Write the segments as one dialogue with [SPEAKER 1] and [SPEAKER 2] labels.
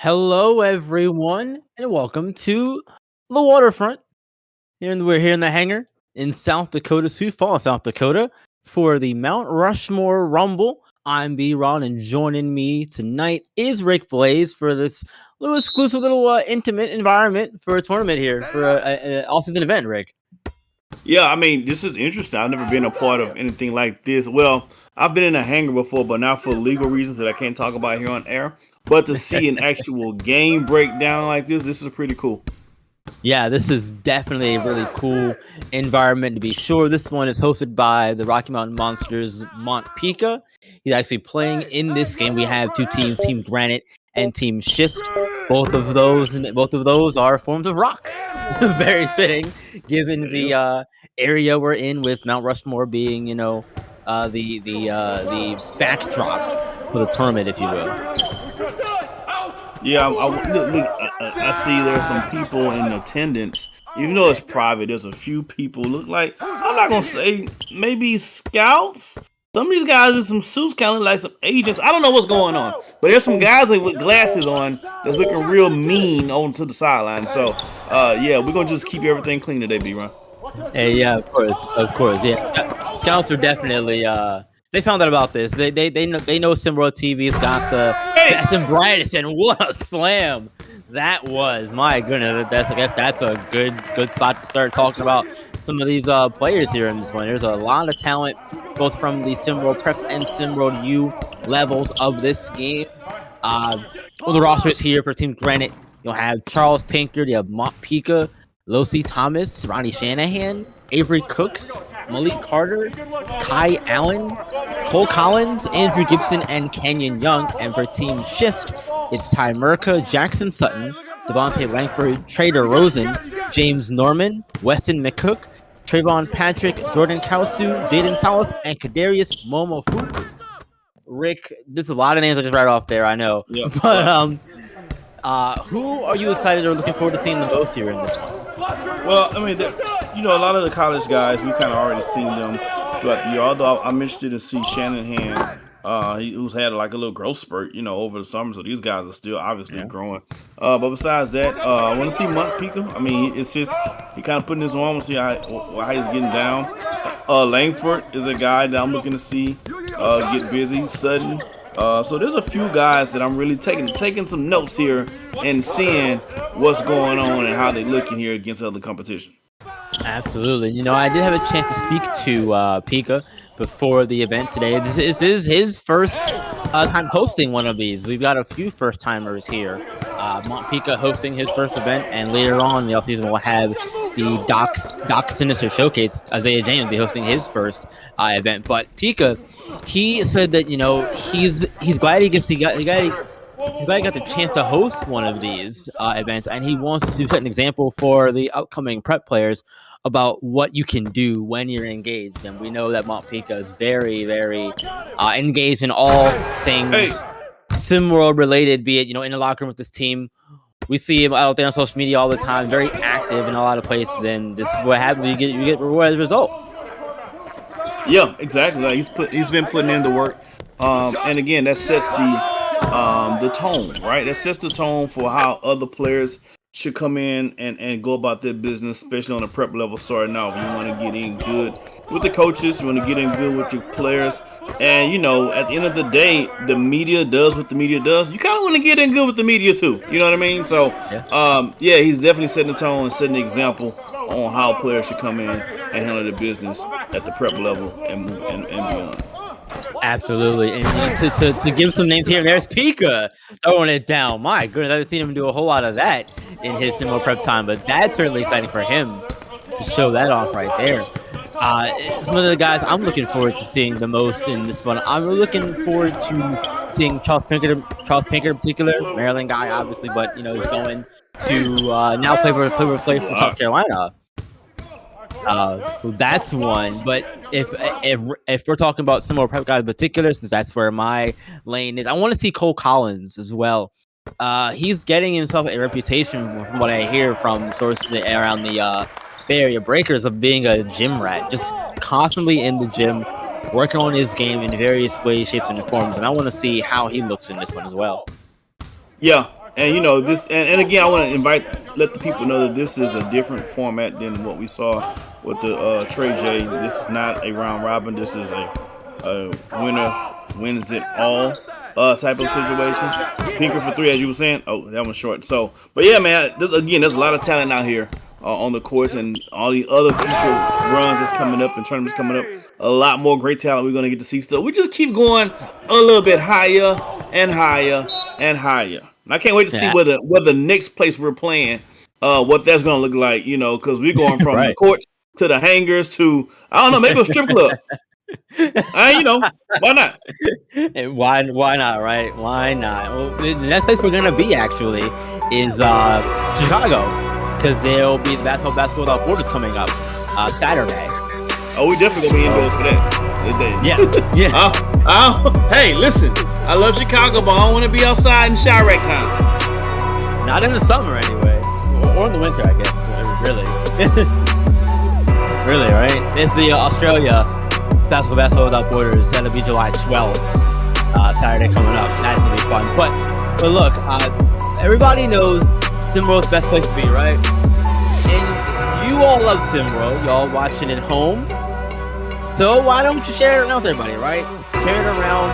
[SPEAKER 1] Hello, everyone, and welcome to the waterfront. We're here in the hangar in South Dakota, Sioux Falls, South Dakota, for the Mount Rushmore Rumble. I'm B. Ron, and joining me tonight is Rick Blaze for this little exclusive, little intimate environment for a tournament here for an off-season event. Rick.
[SPEAKER 2] Yeah, I mean, this is interesting. I've never been a part of anything like this. Well, I've been in a hangar before, but not for legal reasons that I can't talk about here on air. But to see an actual game breakdown like this is pretty cool.
[SPEAKER 1] Yeah, this is definitely a really cool environment to be sure. This one is hosted by the Rocky Mountain Monsters Mont Pika. He's actually playing in this game. We have two teams, Team Granite and Team Schist. Both of those are forms of rocks. Very fitting, given the area we're in, with Mount Rushmore being, the backdrop for the tournament, if you will.
[SPEAKER 2] Yeah, I see there's some people in attendance. Even though it's private, there's a few people. Look like, I'm not gonna say maybe scouts. Some of these guys in some suits kind of like some agents. I don't know what's going on, but there's some guys with glasses on that's looking real mean on to the sideline. So, yeah, we're gonna just keep everything clean today, B-Ron.
[SPEAKER 1] Hey, yeah, of course, yeah. Scouts are definitely they found out about this. They know SimWorld TV's got the best and brightest, and what a slam that was! My goodness, I guess that's a good spot to start talking about some of these players here in this one. There's a lot of talent, both from the SimWorld Prep and SimWorld U levels of this game. The roster is here for Team Granite. You'll have Charles Pinker, you have Mont Pika, Losi Thomas, Ronnie Shanahan, Avery Cooks, Malik Carter, Kai Allen, Cole Collins, Andrew Gibson, and Kenyon Young. And for Team Schist, it's Ty Merca, Jackson Sutton, Devontae Langford, Trader Rosen, James Norman, Weston McCook, Trayvon Patrick, Jordan Kausu, Jaden Salas, and Kadarius Momofuku. Rick, there's a lot of names I just read off there, I know.
[SPEAKER 2] Yeah.
[SPEAKER 1] But who are you excited or looking forward to seeing the most here in this one?
[SPEAKER 2] Well, I mean, a lot of the college guys, we kind of already seen them throughout the year. Although I'm interested to see Shanahan, who's had like a little growth spurt, over the summer. So these guys are still obviously growing. But besides that, I want to see Mont Pika. I mean, it's just he kind of putting his arm. We'll see how he's getting down. Langford is a guy that I'm looking to see get busy. Sutton. So there's a few guys that I'm really taking some notes here and seeing what's going on and how they looking here against other competition.
[SPEAKER 1] Absolutely. I did have a chance to speak to Pika before the event today. This is his first time hosting one of these. We've got a few first timers here. Mont Pika hosting his first event, and later on in the offseason we'll have the Doc Sinister Showcase. Isaiah James will be hosting his first event. But Pika, he said that he's glad he got the chance to host one of these events, and he wants to set an example for the upcoming prep players about what you can do when you're engaged. And we know that Mont Pika is very, very engaged in all things SimWorld related, be it in the locker room with this team. We see him out there on social media all the time, very active in a lot of places, and this is what happens. You get rewarded as a result.
[SPEAKER 2] Yeah, exactly. Like he's been putting in the work, and again, that sets the tone, right? That sets the tone for how other players should come in and go about their business, especially on the prep level starting off. You want to get in good with the coaches, you want to get in good with your players, and at the end of the day, the media does what the media does. You kind of want to get in good with the media too, you know what I mean? So he's definitely setting the tone and setting the example on how players should come in and handle their business at the prep level and beyond.
[SPEAKER 1] Absolutely, and to give some names here, there's Pika throwing it down. My goodness, I haven't seen him do a whole lot of that in his SimWorld Prep time, but that's certainly exciting for him to show that off right there. Some of the guys I'm looking forward to seeing the most in this one, I'm looking forward to seeing Charles Pinker in particular, Maryland guy obviously, but he's going to now play for South Carolina. So that's one. But if we're talking about some more prep guys in particular, since that's where my lane is, I want to see Cole Collins as well. He's getting himself a reputation, from what I hear from sources around the Bay Area Breakers, of being a gym rat, just constantly in the gym, working on his game in various ways, shapes, and forms. And I want to see how he looks in this one as well.
[SPEAKER 2] Yeah. And this, and again, I want to let the people know that this is a different format than what we saw with the Trey J. This is not a round robin. This is a winner wins it all type of situation. Pinker for three, as you were saying. Oh, that one's short. So, but yeah, man. There's a lot of talent out here on the courts, and all the other future runs that's coming up and tournaments coming up. A lot more great talent we're gonna get to see still. We just keep going a little bit higher and higher and higher. And I can't wait to see where the next place we're playing, what that's gonna look like. Because we're going from the courts to the hangars to, I don't know, maybe a strip club. Why not?
[SPEAKER 1] Why not, right? Why not? Well, the next place we're gonna be actually is Chicago, because there'll be the basketball without borders coming up Saturday.
[SPEAKER 2] Oh, we definitely gonna be indoors for that.
[SPEAKER 1] Yeah.
[SPEAKER 2] Hey, listen, I love Chicago, but I don't want to be outside in Chirac time.
[SPEAKER 1] Not in the summer, anyway, or in the winter, I guess. Really, really, right? It's the Australia basketball without borders. That'll be July 12th, Saturday coming up. That's gonna be fun. But look, everybody knows SimWorld's best place to be, right? And you all love SimWorld. Y'all watching at home. So why don't you share it around with everybody, right? Share it around,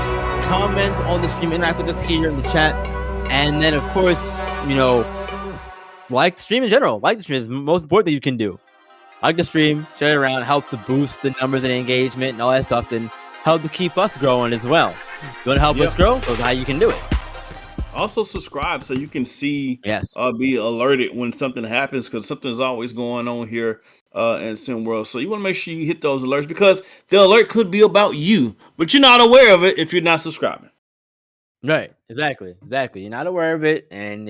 [SPEAKER 1] comment on the stream, interact with us here in the chat, and then of course, like the stream in general. Like the stream is the most important thing you can do. Like the stream, share it around, help to boost the numbers and engagement and all that stuff, and help to keep us growing as well. You want to help us grow? That's how you can do it.
[SPEAKER 2] Also subscribe so you can see, be alerted when something happens, because something's always going on here in SimWorld. So you want to make sure you hit those alerts, because the alert could be about you, but you're not aware of it if you're not subscribing.
[SPEAKER 1] Right. Exactly. You're not aware of it, and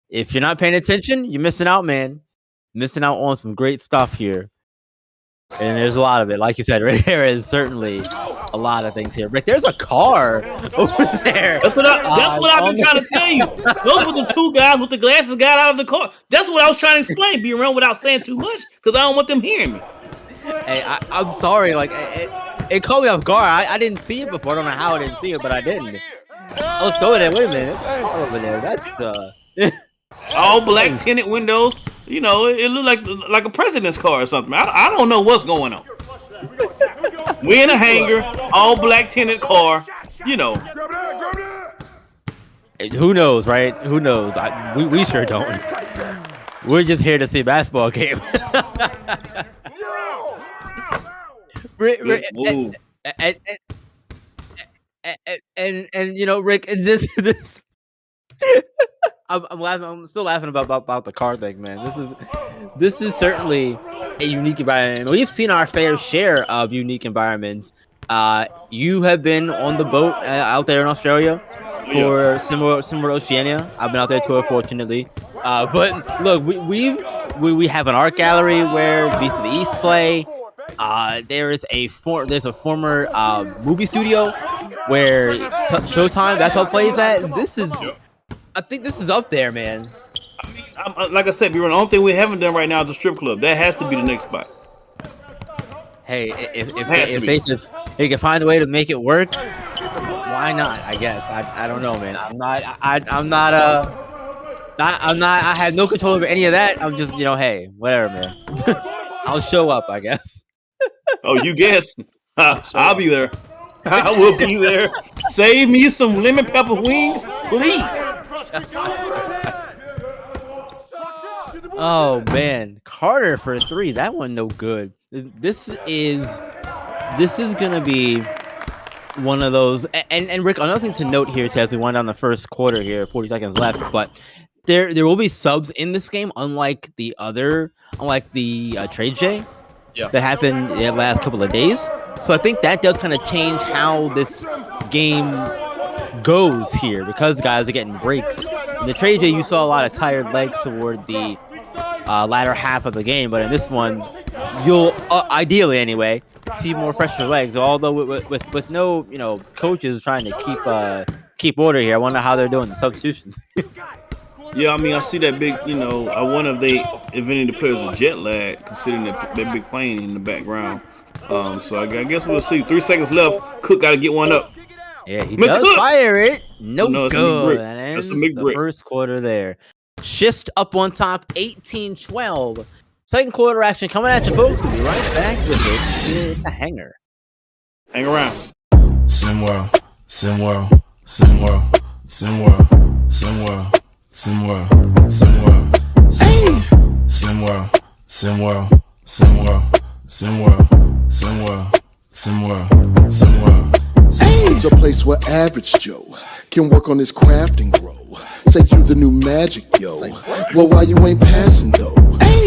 [SPEAKER 1] if you're not paying attention, you're missing out, man. Missing out on some great stuff here. And there's a lot of it. Like you said, right, there is certainly a lot of things here. Rick, there's a car over there.
[SPEAKER 2] That's what I've been trying to tell you. Those were the two guys with the glasses got out of the car. That's what I was trying to explain. Be around without saying too much, because I don't want them hearing me.
[SPEAKER 1] Hey, I'm sorry. Like, it caught me off guard. I didn't see it before. I don't know how I didn't see it, but I didn't. Let's go there. Wait a minute. Over there. That's
[SPEAKER 2] all black tinted windows. It looked like a president's car or something. I don't know what's going on. We're in a hangar, all black tinted car.
[SPEAKER 1] Who knows, right? Who knows? We sure don't. We're just here to see a basketball game. And Rick, and this. I'm laughing. I'm still laughing about the car thing, man. This is certainly a unique environment. We've seen our fair share of unique environments. You have been on the boat out there in Australia for SimWorld Oceania. I've been out there too, fortunately. But look, we have an art gallery where Beast of the East play. There's a former movie studio where Showtime that's what plays at. I think this is up there, man.
[SPEAKER 2] Like I said, the only thing we haven't done right now is a strip club. That has to be the next spot.
[SPEAKER 1] Hey, if they can find a way to make it work, why not? I guess I don't know, man. I have no control over any of that. I'm just hey, whatever, man. I'll show up, I guess.
[SPEAKER 2] Oh, you guess? I'll be there. I will be there. Save me some lemon pepper wings, please.
[SPEAKER 1] Oh man, Carter for three. That one no good. This is gonna be one of those. And Rick, another thing to note here, as we wind down the first quarter here, 40 seconds left. But there will be subs in this game, unlike the trade J that happened the last couple of days. So I think that does kind of change how this game goes here, because guys are getting breaks. In the trade J, you saw a lot of tired legs toward the latter half of the game, but in this one, you'll ideally anyway see more fresher legs. Although with no coaches trying to keep order here, I wonder how they're doing the substitutions.
[SPEAKER 2] Yeah, I mean, I see that big. I wonder if any of the players are jet lag, considering that big plane in the background. So I guess we'll see. 3 seconds left. Cook got to get one up.
[SPEAKER 1] Yeah, he does fire it. No,
[SPEAKER 2] no, it's a
[SPEAKER 1] good.
[SPEAKER 2] McBrick.
[SPEAKER 1] That
[SPEAKER 2] That's
[SPEAKER 1] ends
[SPEAKER 2] a
[SPEAKER 1] the
[SPEAKER 2] McBrick.
[SPEAKER 1] first quarter there. Schist up on top, 18-12. Second quarter action coming at you folks. We'll be right back with it. It's a hanger.
[SPEAKER 2] Hang around.
[SPEAKER 3] SimWorld, SimWorld, SimWorld, SimWorld, SimWorld, SimWorld, SimWorld, SimWorld, SimWorld, SimWorld, SimWorld, SimWorld, SimWorld, SimWorld.
[SPEAKER 4] It's a place where average Joe can work on his craft and grow. Say you the new magic, yo. Well, why you ain't passing though?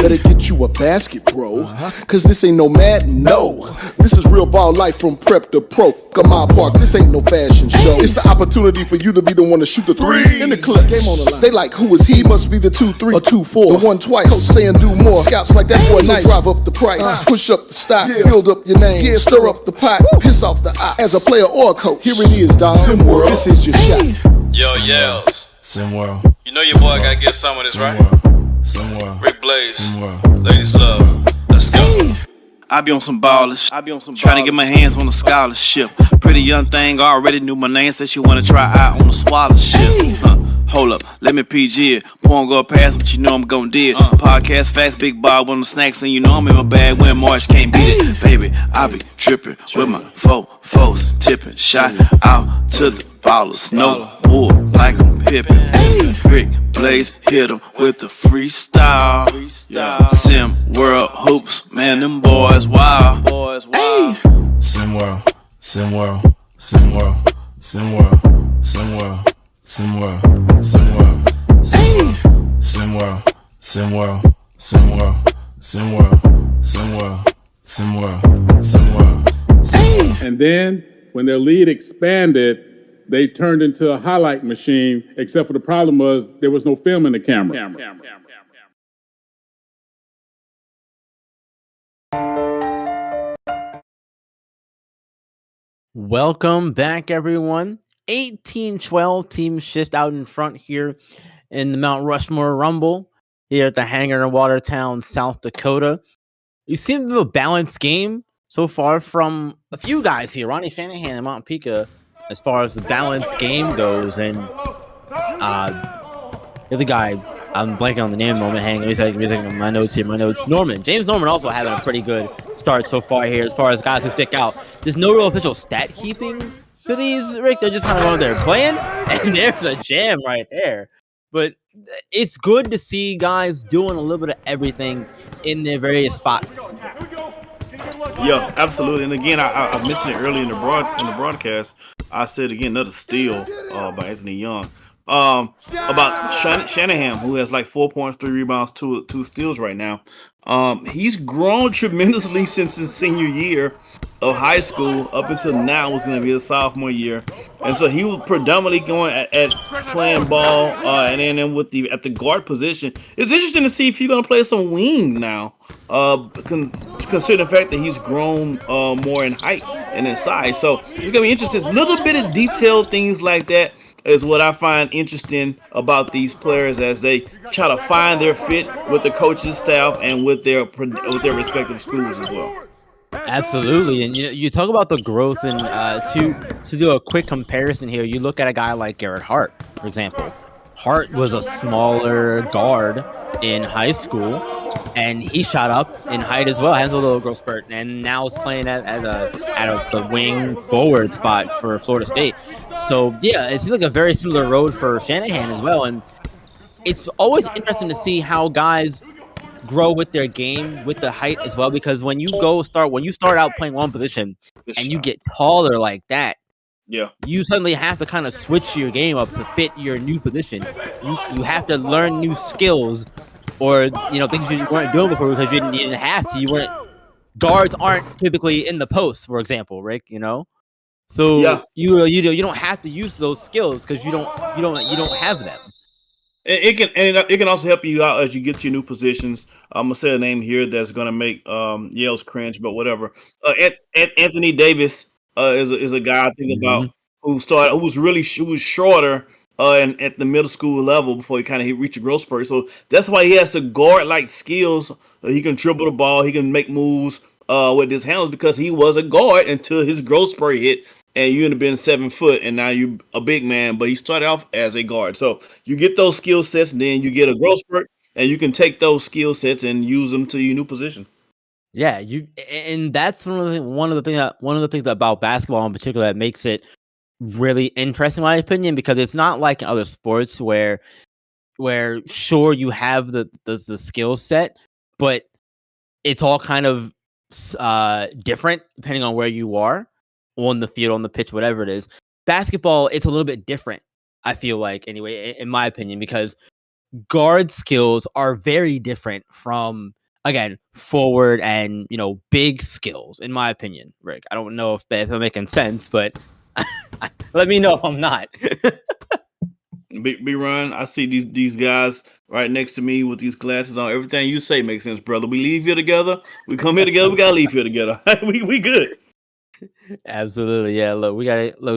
[SPEAKER 4] Better get you a basket, bro. Cause this ain't no Madden, no. This is real ball life from prep to pro. Gamma Park, this ain't no fashion show. It's the opportunity for you to be the one to shoot the three. In the clip, game on the line. They like, who is he? Must be the 2-3 or 2-4. The one twice. Coach saying do more. Scouts like that boy nice. So drive up the price. Push up the stock. Build up your name. Stir up the pot. Piss off the eye. As a player or a coach. Here it is, dog. SimWorld. This is your shot.
[SPEAKER 5] Yo, Yells.
[SPEAKER 3] SimWorld.
[SPEAKER 5] You know your boy gotta get some of this, right?
[SPEAKER 3] SimWorld.
[SPEAKER 5] Rick Blaze.
[SPEAKER 3] SimWorld.
[SPEAKER 5] Ladies love. Let's go.
[SPEAKER 2] I be on some ballers. Trying to get my hands on a scholarship. Pretty young thing already knew my name. Said she wanna try out on a scholarship. Hold up, let me PG it. Porn go past, but you know I'm gon' do it. Podcast fast, big Bob on the snacks, and you know I'm in my bag when March can't beat it. Baby, I be tripping with my foes tipping. Shot out to the ballers, no bull like I'm pippin'. Rick Blaze hit him with the freestyle. SimWorld Hoops, man, them boys wild.
[SPEAKER 3] SimWorld, SimWorld, SimWorld, SimWorld, SimWorld, SimWorld, SimWorld, SimWorld, SimWorld, SimWorld, SimWorld, SimWorld, SimWorld, SimWorld.
[SPEAKER 6] And then when their lead expanded, they turned into a highlight machine, except for the problem was there was no film in the camera.
[SPEAKER 1] Welcome back, everyone. 18-12, Team Schist out in front here in the Mount Rushmore Rumble here at the hangar in Watertown, South Dakota. You seem to have a balanced game so far from a few guys here. Ronnie Shanahan and Mount Pika, as far as the balanced game goes. And the other guy, I'm blanking on the name moment. Hang on, my notes here. Norman. James Norman also having a pretty good start so far here as far as guys who stick out. There's no real official stat keeping for these, Rick. They're just kind of going there playing, and there's a jam right there. But it's good to see guys doing a little bit of everything in their various spots.
[SPEAKER 2] Yeah, absolutely. And again, I mentioned it earlier in the broadcast. I said again, another steal by Anthony Young. About Shanahan, who has like 4 points, 3 rebounds, two steals right now. He's grown tremendously since his senior year of high school up until now was going to be his sophomore year, and so he was predominantly going at playing ball, and then at the guard position. It's interesting to see if he's going to play some wing now, considering the fact that he's grown more in height and in size. So it's going to be interesting. Little bit of detailed things like that is what I find interesting about these players as they try to find their fit with the coaching staff and with their respective schools as well.
[SPEAKER 1] Absolutely, and you talk about the growth, and to do a quick comparison here, you look at a guy like Garrett Hart, for example. Hart was a smaller guard in high school, and he shot up in height as well, has a little growth spurt, and now is playing at the wing forward spot for Florida State. So yeah, it seems like a very similar road for Shanahan as well, and it's always interesting to see how guys grow with their game, with the height as well, because when you start out playing one position and you get taller like that,
[SPEAKER 2] yeah,
[SPEAKER 1] you suddenly have to kind of switch your game up to fit your new position. You have to learn new skills, or things you weren't doing before because you didn't have to. Guards aren't typically in the post, for example, Rick. So
[SPEAKER 2] yeah.
[SPEAKER 1] you don't have to use those skills because you don't have them.
[SPEAKER 2] It can also help you out as you get to your new positions. I'm gonna say a name here that's gonna make Yale's cringe, but whatever. Anthony Davis is a guy I think about who was shorter and at the middle school level before he reached a growth spurt. So that's why he has to guard like skills. He can dribble the ball, he can make moves with his hands because he was a guard until his growth spurt hit and you end up being 7 foot, and now you a big man, but he started off as a guard. So you get those skill sets, and then you get a growth spurt, and you can take those skill sets and use them to your new position.
[SPEAKER 1] Yeah, and that's one of the things about basketball in particular that makes it really interesting, in my opinion, because it's not like in other sports where sure you have the skill set, but it's all kind of different depending on where you are on the field, on the pitch, whatever it is. Basketball, it's a little bit different. I feel like, anyway, in my opinion, because guard skills are very different from, again, forward and big skills. In my opinion, Rick, I don't know if they're making sense, but let me know if I'm not.
[SPEAKER 2] Big run. I see these guys right next to me with these glasses on. Everything you say makes sense, brother. We leave here together. We come here together. We gotta leave here together. we good.
[SPEAKER 1] Absolutely, yeah. Look, we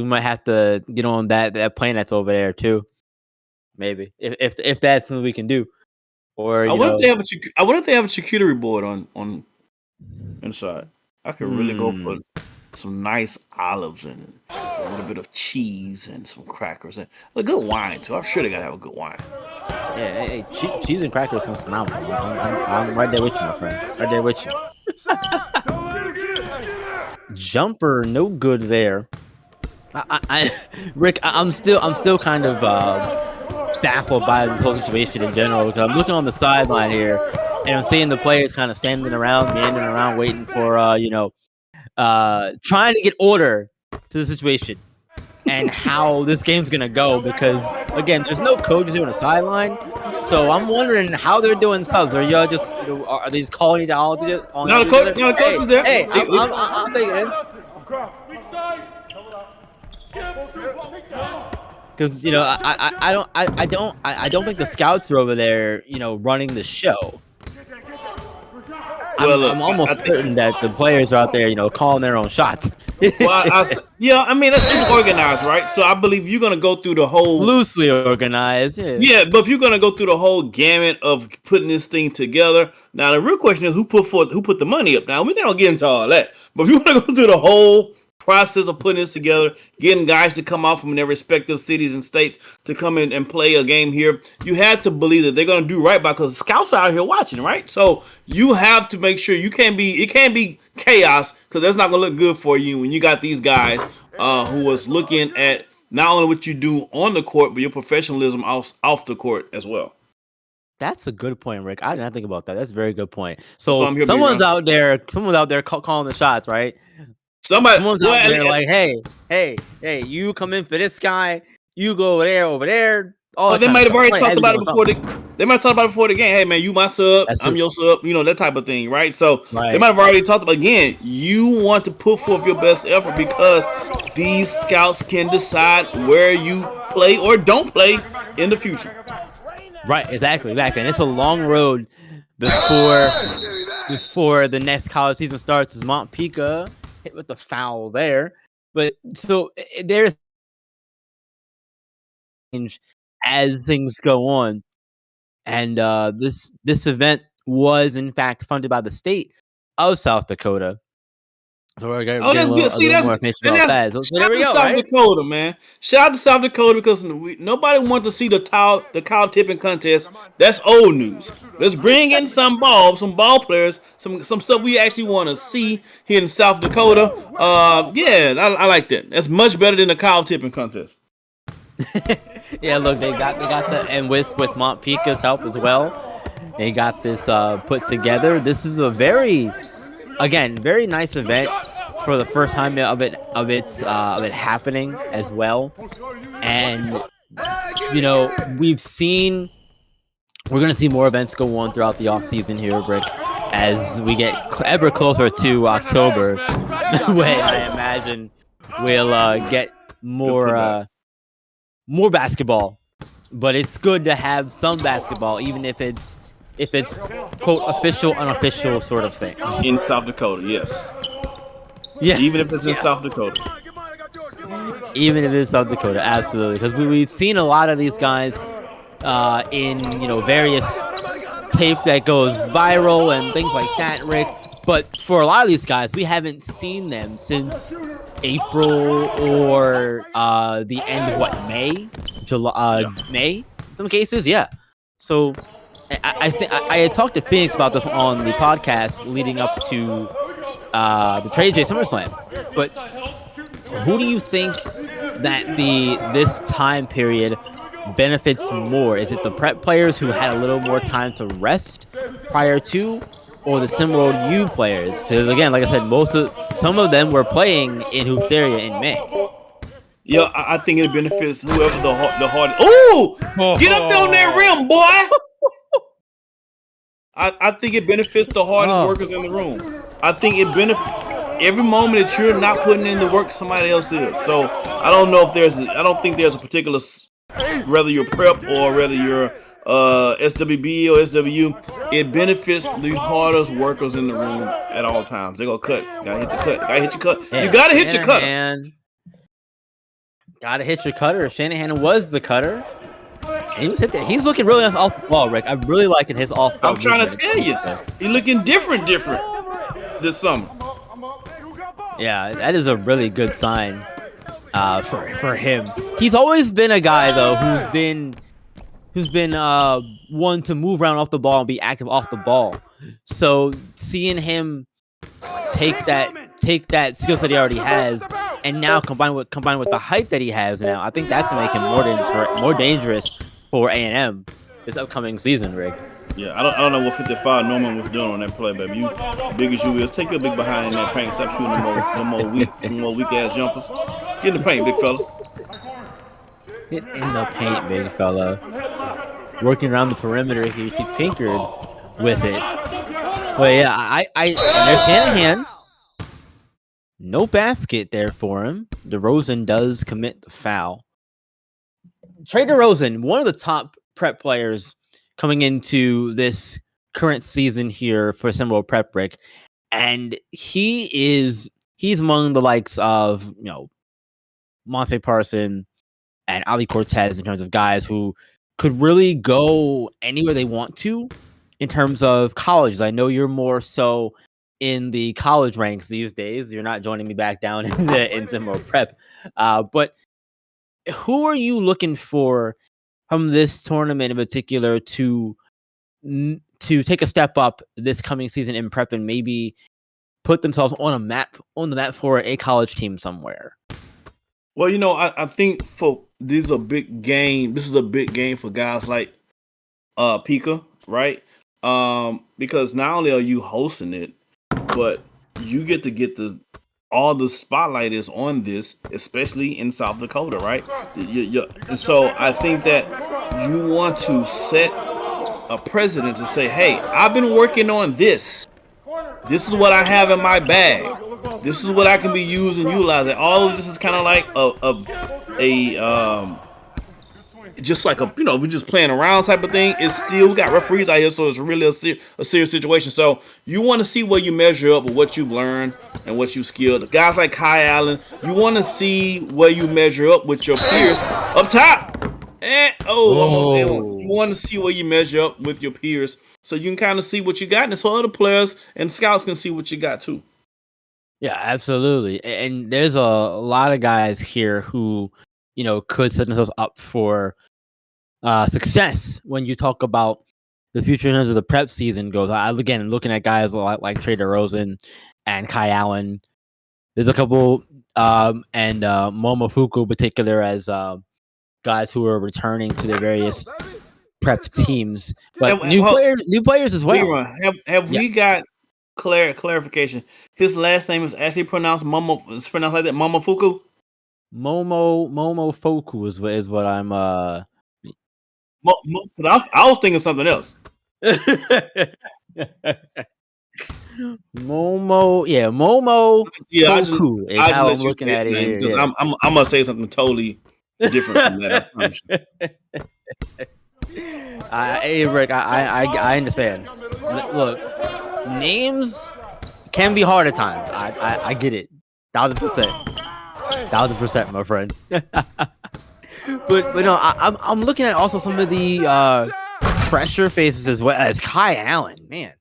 [SPEAKER 1] might have to get on that plane that's over there too. Maybe if that's something we can do. Or
[SPEAKER 2] I wonder if they have a charcuterie board on inside. I could really go for some nice olives and a little bit of cheese and some crackers and a good wine too. I'm sure they gotta have a good wine.
[SPEAKER 1] Yeah, hey, cheese and crackers sounds phenomenal. I'm right there with you, my friend. Right there with you. Jumper, no good there. Rick, I'm still kind of baffled by this whole situation in general, because I'm looking on the sideline here and I'm seeing the players kind of standing around, meandering around, waiting for trying to get order to the situation and how this game's gonna go, because again, there's no coaches here on the sideline, so I'm wondering how they're doing subs. Are y'all just are they just calling each other?
[SPEAKER 2] Not a coach is there.
[SPEAKER 1] Hey, I'm taking it. Because I don't think the scouts are over there, running the show. I'm almost certain that the players are out there, calling their own shots.
[SPEAKER 2] I mean, it's organized, right? So I believe you're gonna go through the whole
[SPEAKER 1] loosely organized. Yeah,
[SPEAKER 2] but if you're gonna go through the whole gamut of putting this thing together, now the real question is who put the money up. Now we don't get into all that, but if you want to go through the whole process of putting this together, getting guys to come out from their respective cities and states to come in and play a game here, you had to believe that they're going to do right by, because scouts are out here watching, right? So you have to make sure it can't be chaos, because that's not going to look good for you when you got these guys who was looking at not only what you do on the court, but your professionalism off the court as well.
[SPEAKER 1] That's a good point, Rick. I did not think about that. That's a very good point. So someone's out there calling the shots, right? Someone's out there like, hey, you come in for this guy, you go over there.
[SPEAKER 2] They might have already talked about it before they might talk about it before the game. Hey man, you my sub, I'm your sub, that type of thing, right? So they might have already talked about. Again, you want to put forth your best effort, because these scouts can decide where you play or don't play in the future.
[SPEAKER 1] Right, exactly, and it's a long road before the next college season starts. As Montpika hit with the foul there, but so there's change as things go on, and this event was in fact funded by the state of South Dakota. So we're getting
[SPEAKER 2] that's good. See, that's more information about that. So there we go, South Dakota, man. Shout out to South Dakota, because nobody wanted to see the cow tipping contest. That's old news. Let's bring in some ball players, some stuff we actually want to see here in South Dakota. I like that. That's much better than the cow tipping contest.
[SPEAKER 1] Yeah, look, they got and with Montpika's help as well, they got this put together. This is a very nice event for the first time of it happening as well. And we're gonna see more events go on throughout the off season here, Rick, as we get ever closer to October, when I imagine we'll get more basketball. But it's good to have some basketball, even if it's quote official, unofficial sort of thing.
[SPEAKER 2] In South Dakota, yes.
[SPEAKER 1] Yeah.
[SPEAKER 2] Even if it's in South Dakota.
[SPEAKER 1] Even if it's South Dakota, absolutely. Because we've seen a lot of these guys in various tape that goes viral and things like that, Rick. But for a lot of these guys, we haven't seen them since April or the end of May, July, May. In some cases, yeah. So I think I had talked to Phoenix about this on the podcast leading up to the Trade J SummerSlam. But who do you think that this time period benefits more? Is it the prep players who had a little more time to rest prior to, or the SimWorld U players? Because again, like I said, some of them were playing in Hoops area in May.
[SPEAKER 2] Yeah, I think it benefits whoever the hard. Oh, get up there on that rim, boy! I think it benefits the hardest workers in the room. I think it benefits every moment that you're not putting in the work, somebody else is. So I don't know if I don't think there's a particular, whether you're prep or whether you're SWB or SWU, it benefits the hardest workers in the room at all times. They're gonna cut. Gotta hit the cut. Gotta hit your cut. Yeah, you gotta hit your cutter.
[SPEAKER 1] Gotta hit your cutter. Shanahan was the cutter. He was hit there. He's looking really off the ball, Rick. I'm really liking his off ball.
[SPEAKER 2] I'm trying to tell you, he's looking different this summer.
[SPEAKER 1] Yeah, that is a really good sign for him. He's always been a guy though who's been one to move around off the ball and be active off the ball. So seeing him take that skill set he already has, and now combined with the height that he has now, I think that's gonna make him more dangerous for A&M this upcoming season, Rick.
[SPEAKER 2] Yeah, I don't know what 55 Norman was doing on that play, baby. You big as you is, take your big behind in that paint. Stop shooting them more weak ass jumpers. Get in the paint, big fella.
[SPEAKER 1] Get in the paint, big fella. Working around the perimeter here, you see Pinkard with it. But yeah, there's Shanahan. No basket there for him. DeRozan does commit the foul. Trey DeRozan, one of the top prep players coming into this current season here for SimWorld Prep, Rick, and he's among the likes of Monte Parson and Ali Cortez in terms of guys who could really go anywhere they want to in terms of colleges. I know you're more so in the college ranks these days. You're not joining me back down in SimWorld Prep, but who are you looking for from this tournament in particular to take a step up this coming season in prep and maybe put themselves on the map for a college team somewhere?
[SPEAKER 2] Well, I think this is a big game. This is a big game for guys like Pika, right? Because not only are you hosting it, but you get all the spotlight is on this, especially in South Dakota, right? And so I think that you want to set a precedent to say, hey, I've been working on this. This is what I have in my bag. This is what I can be used and utilizing. All of this is kind of like just like we're just playing around type of thing. It's still, we got referees out here, so it's really a serious situation. So you want to see where you measure up with what you've learned and what you've skilled. Guys like Kai Allen, you want to see where you measure up with your peers up top. Almost. You want to see where you measure up with your peers, so you can kind of see what you got, and so other players and scouts can see what you got too.
[SPEAKER 1] Yeah, absolutely. And there's a lot of guys here who could set themselves up for success when you talk about the future in terms of the prep season goes. Again, looking at guys like Trey DeRozan and Kai Allen, there's a couple, and Momofuku in particular as guys who are returning to their various prep teams, but new players as well.
[SPEAKER 2] Have we got clarification? His last name is actually pronounced Momo. It's pronounced like that, Momofuku.
[SPEAKER 1] Momofuku is what I'm.
[SPEAKER 2] I was thinking something else.
[SPEAKER 1] Momo. Yeah, Foku is how I'm looking at it here.
[SPEAKER 2] Because I'm gonna say something totally different from that.
[SPEAKER 1] Hey, Rick, I understand. Look, names can be hard at times. I get it, 1,000%, my friend. but no, I'm looking at also some of the fresher faces as well as Kai Allen. Man,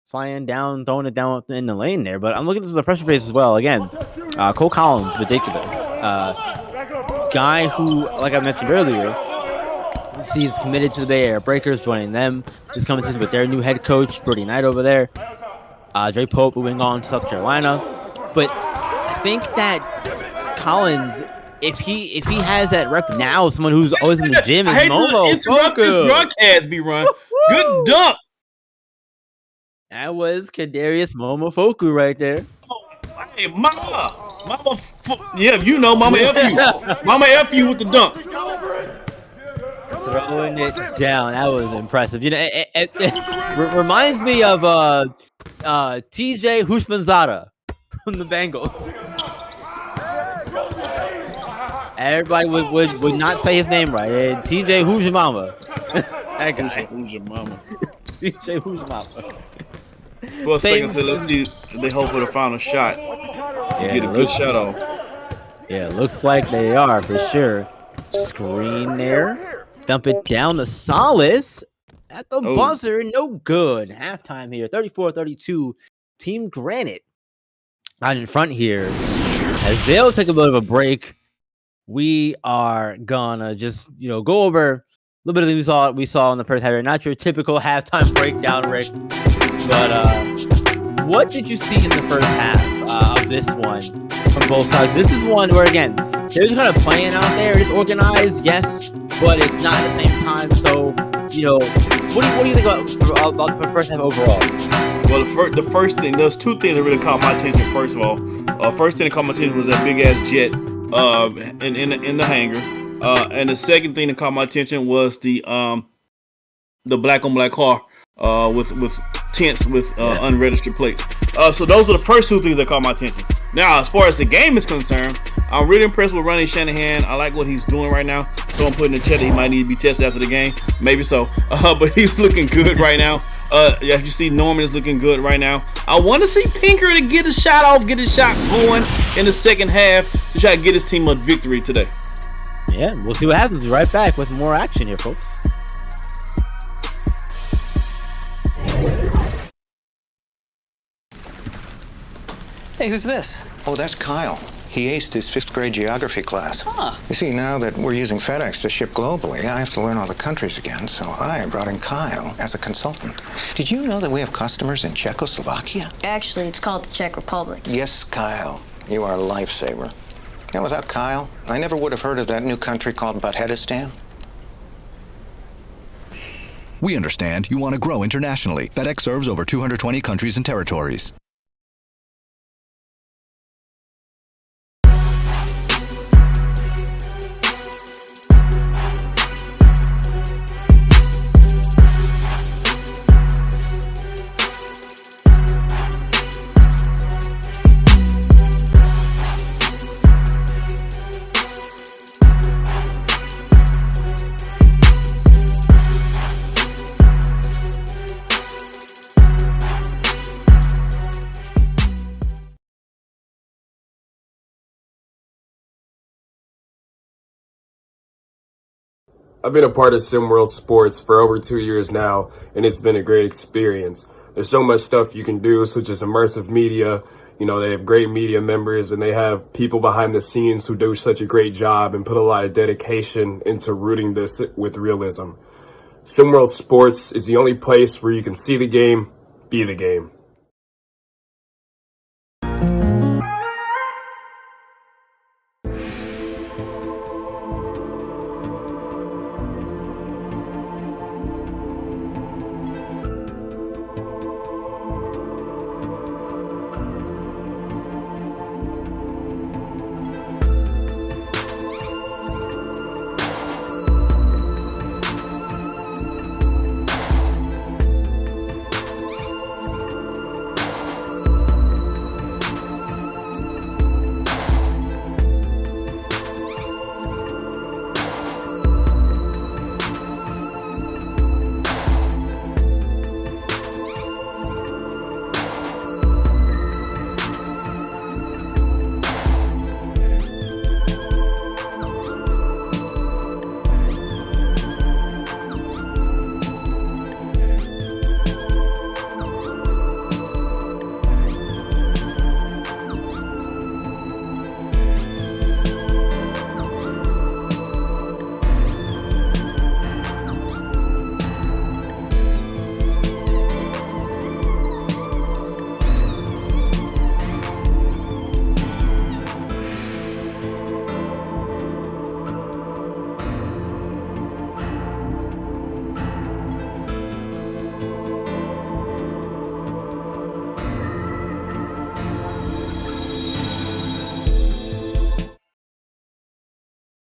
[SPEAKER 1] flying down, throwing it down in the lane there. But I'm looking at the freshman base as well. Again, Cole Collins, ridiculous. Guy who, like I mentioned earlier, he's committed to the Bay Area Breakers, joining them this coming season with their new head coach, Brody Knight over there. Dre Pope moving on to South Carolina. But I think that Collins, if he has that rep now, someone who's always in the gym is Momo.
[SPEAKER 2] Interrupt this broadcast, B-Run. Good dunk.
[SPEAKER 1] That was Kadarius Momofoku right there.
[SPEAKER 2] Hey, Mama, yeah, you know, Mama F you. Mama F you with the dunk.
[SPEAKER 1] Throwing it down. That was impressive. You know, it reminds me of TJ Houshmandzadeh from the Bengals. Everybody would not say his name right. TJ Houshmama. That guy.
[SPEAKER 2] Who's your mama?
[SPEAKER 1] TJ Houshmama.
[SPEAKER 2] For a second, so let's see. They hope for the final shot. Get a good shot off.
[SPEAKER 1] Yeah, looks like they are for sure. Screen there. Dump it down to Solace at the buzzer. No good. Halftime here. 34-32. Team Granite out in front here. As they'll take a bit of a break, we are gonna just go over a little bit of things we saw in the first half here. Not your typical halftime breakdown, Rick. But what did you see in the first half of this one from both sides? This is one where, again, they're just kind of playing out there. It's organized, yes, but it's not at the same time. So, what do you think about the first half overall?
[SPEAKER 2] Well, the first thing, there's two things that really caught my attention. First of all, first thing that caught my attention was that big ass jet in the hangar, and the second thing that caught my attention was the black on black car with tents with unregistered plates. So those are the first two things that caught my attention. Now, as far as the game is concerned, I'm really impressed with Ronnie Shanahan. I like what he's doing right now. So I'm putting in the chat that he might need to be tested after the game. Maybe so. But he's looking good right now. As you see, Norman is looking good right now. I want to see Pinker to get a shot off, get his shot going in the second half to try to get his team a victory today.
[SPEAKER 1] Yeah, we'll see what happens. Right back with more action here, folks.
[SPEAKER 7] Hey, who's this?
[SPEAKER 8] Oh, that's Kyle. He aced his 5th grade geography class.
[SPEAKER 7] Huh.
[SPEAKER 8] You see, now that we're using FedEx to ship globally, I have to learn all the countries again, so I brought in Kyle as a consultant. Did you know that we have customers in Czechoslovakia?
[SPEAKER 9] Actually, it's called the Czech Republic.
[SPEAKER 8] Yes, Kyle. You are a lifesaver. Now, without Kyle, I never would have heard of that new country called Buttheadistan.
[SPEAKER 10] We understand you want to grow internationally. FedEx serves over 220 countries and territories.
[SPEAKER 11] I've been a part of SimWorld Sports for over 2 years now, and it's been a great experience. There's so much stuff you can do, such as immersive media. They have great media members, and they have people behind the scenes who do such a great job and put a lot of dedication into rooting this with realism. SimWorld Sports is the only place where you can see the game, be the game.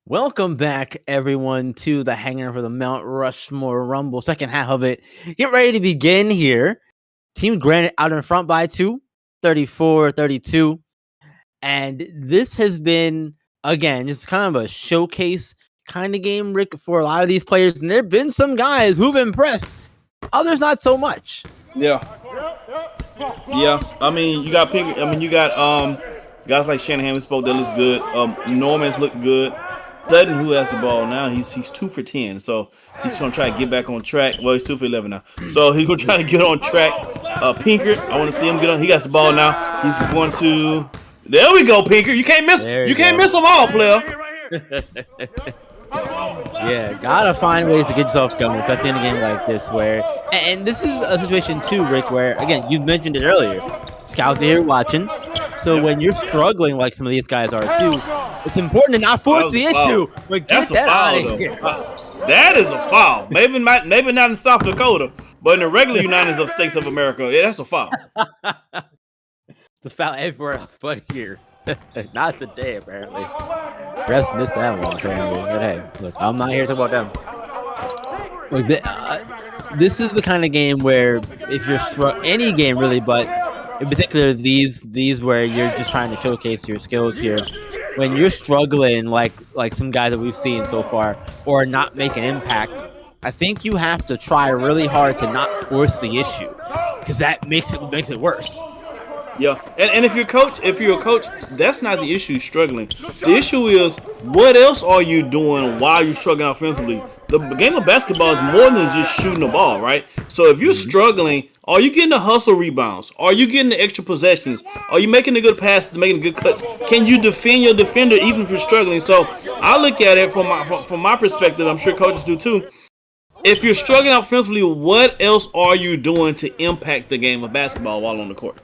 [SPEAKER 1] Welcome back, everyone, to the Hanging for the Mount Rushmore Rumble. Second half of it. Get ready to begin here. Team Granite out in front by 2, 34-32. And this has been, again, it's kind of a showcase kind of game, Rick, for a lot of these players. And there have been some guys who've impressed, others not so much.
[SPEAKER 2] Yeah. I mean, you got guys like Shanahan, we spoke, that looks good. Norman's looked good. Sutton, who has the ball now, he's 2 for 10, so he's gonna try to get back on track. Well, he's 2 for 11 now, so he's gonna try to get on track. Pinker, I want to see him get on. He got the ball now. He's going to. There we go, Pinker. You can't miss. You can't miss them all, player.
[SPEAKER 1] Yeah, gotta find ways to get yourself going, especially in a game like this, where and this is a situation too, Rick, where again you mentioned it earlier. Scouts are here watching, so when you're struggling like some of these guys are too, it's important to not force the issue. But get that out of here.
[SPEAKER 2] That is a foul. Maybe not in South Dakota, but in the regular United States of America, yeah, that's a foul.
[SPEAKER 1] It's a foul everywhere else but here. Not today, apparently. Refs missed that one, apparently. But hey, look, I'm not here to talk about them. Look, this is the kind of game where if you're any game really, but in particular these where you're just trying to showcase your skills here. When you're struggling, like some guys that we've seen so far, or not make an impact, I think you have to try really hard to not force the issue, because that makes it worse.
[SPEAKER 2] Yeah, and if you're a coach, that's not the issue. Struggling, the issue is what else are you doing while you're struggling offensively. The game of basketball is more than just shooting the ball, right? So if you're struggling, are you getting the hustle rebounds? Are you getting the extra possessions? Are you making the good passes, making the good cuts? Can you defend your defender even if you're struggling? So I look at it from my perspective. I'm sure coaches do too. If you're struggling offensively, what else are you doing to impact the game of basketball while on the court?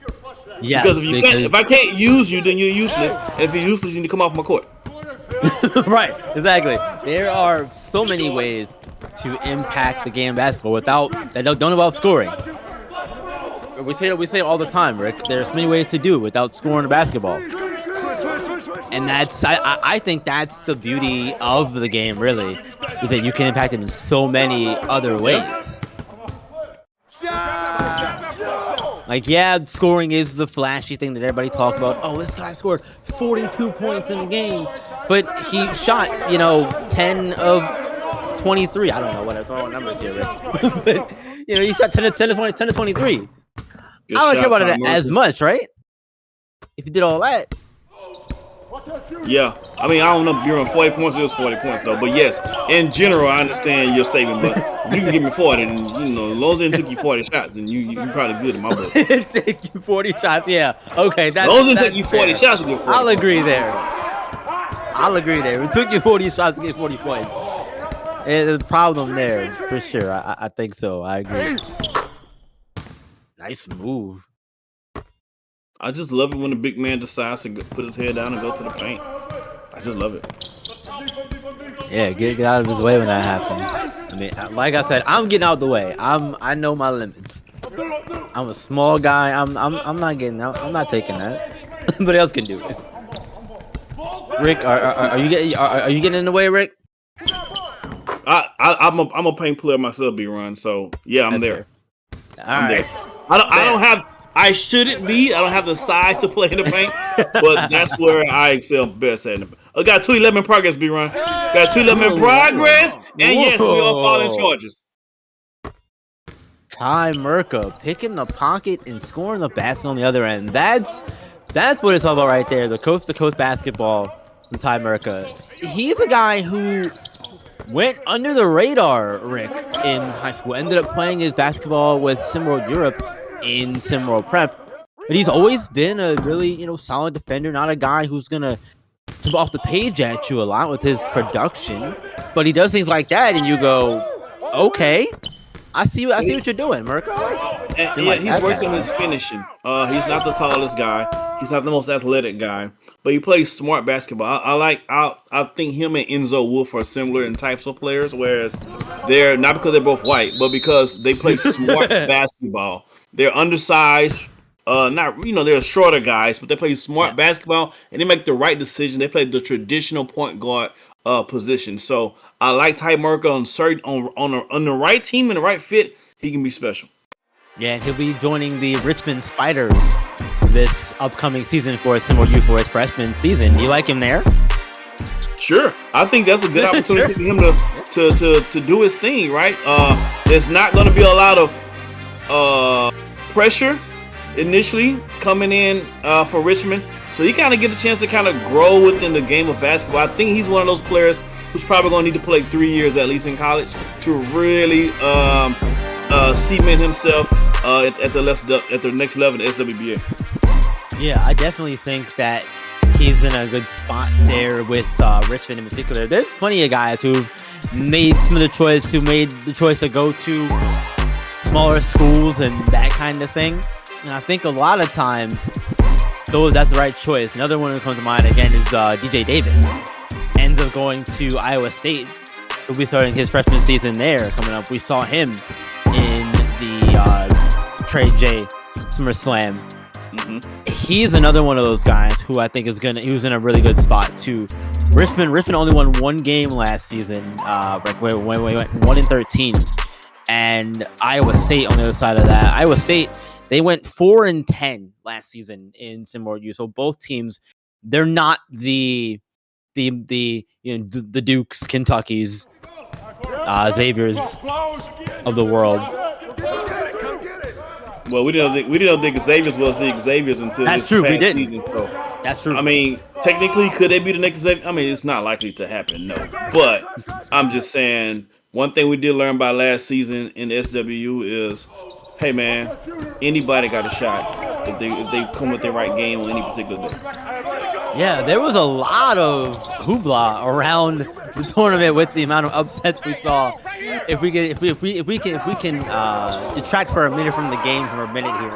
[SPEAKER 1] Yes,
[SPEAKER 2] because if I can't use you, then you're useless. And if you're useless, you need to come off my court.
[SPEAKER 1] Right, exactly. There are so many ways to impact the game of basketball that don't involve scoring. We say it all the time, Rick. There's many ways to do it without scoring a basketball. And I think that's the beauty of the game, really, is that you can impact it in so many other ways. Like, yeah, scoring is the flashy thing that everybody talks about. Oh, this guy scored 42 points in the game, but he shot, 10 of 23. I don't know what I'm throwing numbers here, Rick. But, he shot 10 to 23. Good, I don't care about it as much, right? If you did all that.
[SPEAKER 2] Yeah, I mean, I don't know. You're on 40 points. It was 40 points though. But yes, in general, I understand your statement. But you can give me 40, and as long as it took you 40 shots, and you're probably good in my book.
[SPEAKER 1] Take you 40 shots, yeah. Okay,
[SPEAKER 2] as long as it took you 40 shots to get 40.
[SPEAKER 1] I'll agree there. It took you 40 shots to get 40 points. There's a problem there for sure. I think so. I agree. Nice move.
[SPEAKER 2] I just love it when the big man decides to put his head down and go to the paint. I just love it.
[SPEAKER 1] Yeah, get out of his way when that happens. I mean, like I said, I'm getting out the way. I know my limits. I'm a small guy. I'm not getting out. I'm not taking that. Somebody else can do it. Rick, are you getting in the way, Rick?
[SPEAKER 2] I'm a paint player myself, B-Run. So yeah, I'm there. I'm there. I don't have. I shouldn't be. I don't have the size to play in the paint, but that's where I excel best at. I got 211 in progress, B-Run. Got 211 in progress, and yes, we are falling charges.
[SPEAKER 1] Ty Merca picking the pocket and scoring the basket on the other end. That's what it's all about right there. The coast-to-coast basketball from Ty Merca. He's a guy who went under the radar, Rick, in high school. Ended up playing his basketball with SimWorld Europe in SimWorld Prep, but he's always been a really solid defender, not a guy who's gonna jump off the page at you a lot with his production, but he does things like that and you go, okay, I see what you're doing, Merca.
[SPEAKER 2] Yeah, he's worked on his finishing. He's not the tallest guy, he's not the most athletic guy, but he plays smart basketball. I think him and Enzo Wolf are similar in types of players, whereas they're not because they're both white, but because they play smart basketball. They're undersized, they're shorter guys, but they play smart basketball and they make the right decision. They play the traditional point guard position. So I like Ty Merker on the right team and the right fit. He can be special.
[SPEAKER 1] Yeah, and he'll be joining the Richmond Spiders this upcoming season for SimWorld U for his freshman season. Do you like him there?
[SPEAKER 2] Sure, I think that's a good opportunity for him to do his thing. Right, there's not going to be a lot of pressure initially coming in for Richmond, so he kind of get a chance to kind of grow within the game of basketball. I think he's one of those players who's probably going to need to play 3 years at least in college to really cement himself at the next level in SWBA.
[SPEAKER 1] Yeah, I definitely think that he's in a good spot there with Richmond in particular. There's plenty of guys who've made the choice to go to smaller schools and that kind of thing. And I think a lot of times, that's the right choice. Another one who comes to mind again is DJ Davis. Ends up going to Iowa State. He'll be starting his freshman season there coming up. We saw him in the Trey J SummerSlam. He's another one of those guys who I think he was in a really good spot too. Richmond only won one game last season. When we went 1-13, and Iowa State on the other side of that. Iowa State, they went 4-10 last season in SimWorld U. So both teams, they're not the Dukes, Kentuckys, Xaviers of the world.
[SPEAKER 2] Well, we didn't think Xaviers was the Xaviers until
[SPEAKER 1] That's true. We didn't.
[SPEAKER 2] Season, so.
[SPEAKER 1] That's true.
[SPEAKER 2] I mean, technically, could they be the next Xavier? I mean, it's not likely to happen, no. But I'm just saying, one thing we did learn by last season in SWU is, hey man, anybody got a shot if they come with the right game on any particular day.
[SPEAKER 1] Yeah, there was a lot of hoopla around the tournament with the amount of upsets we saw. If we can detract for a minute from the game for a minute here,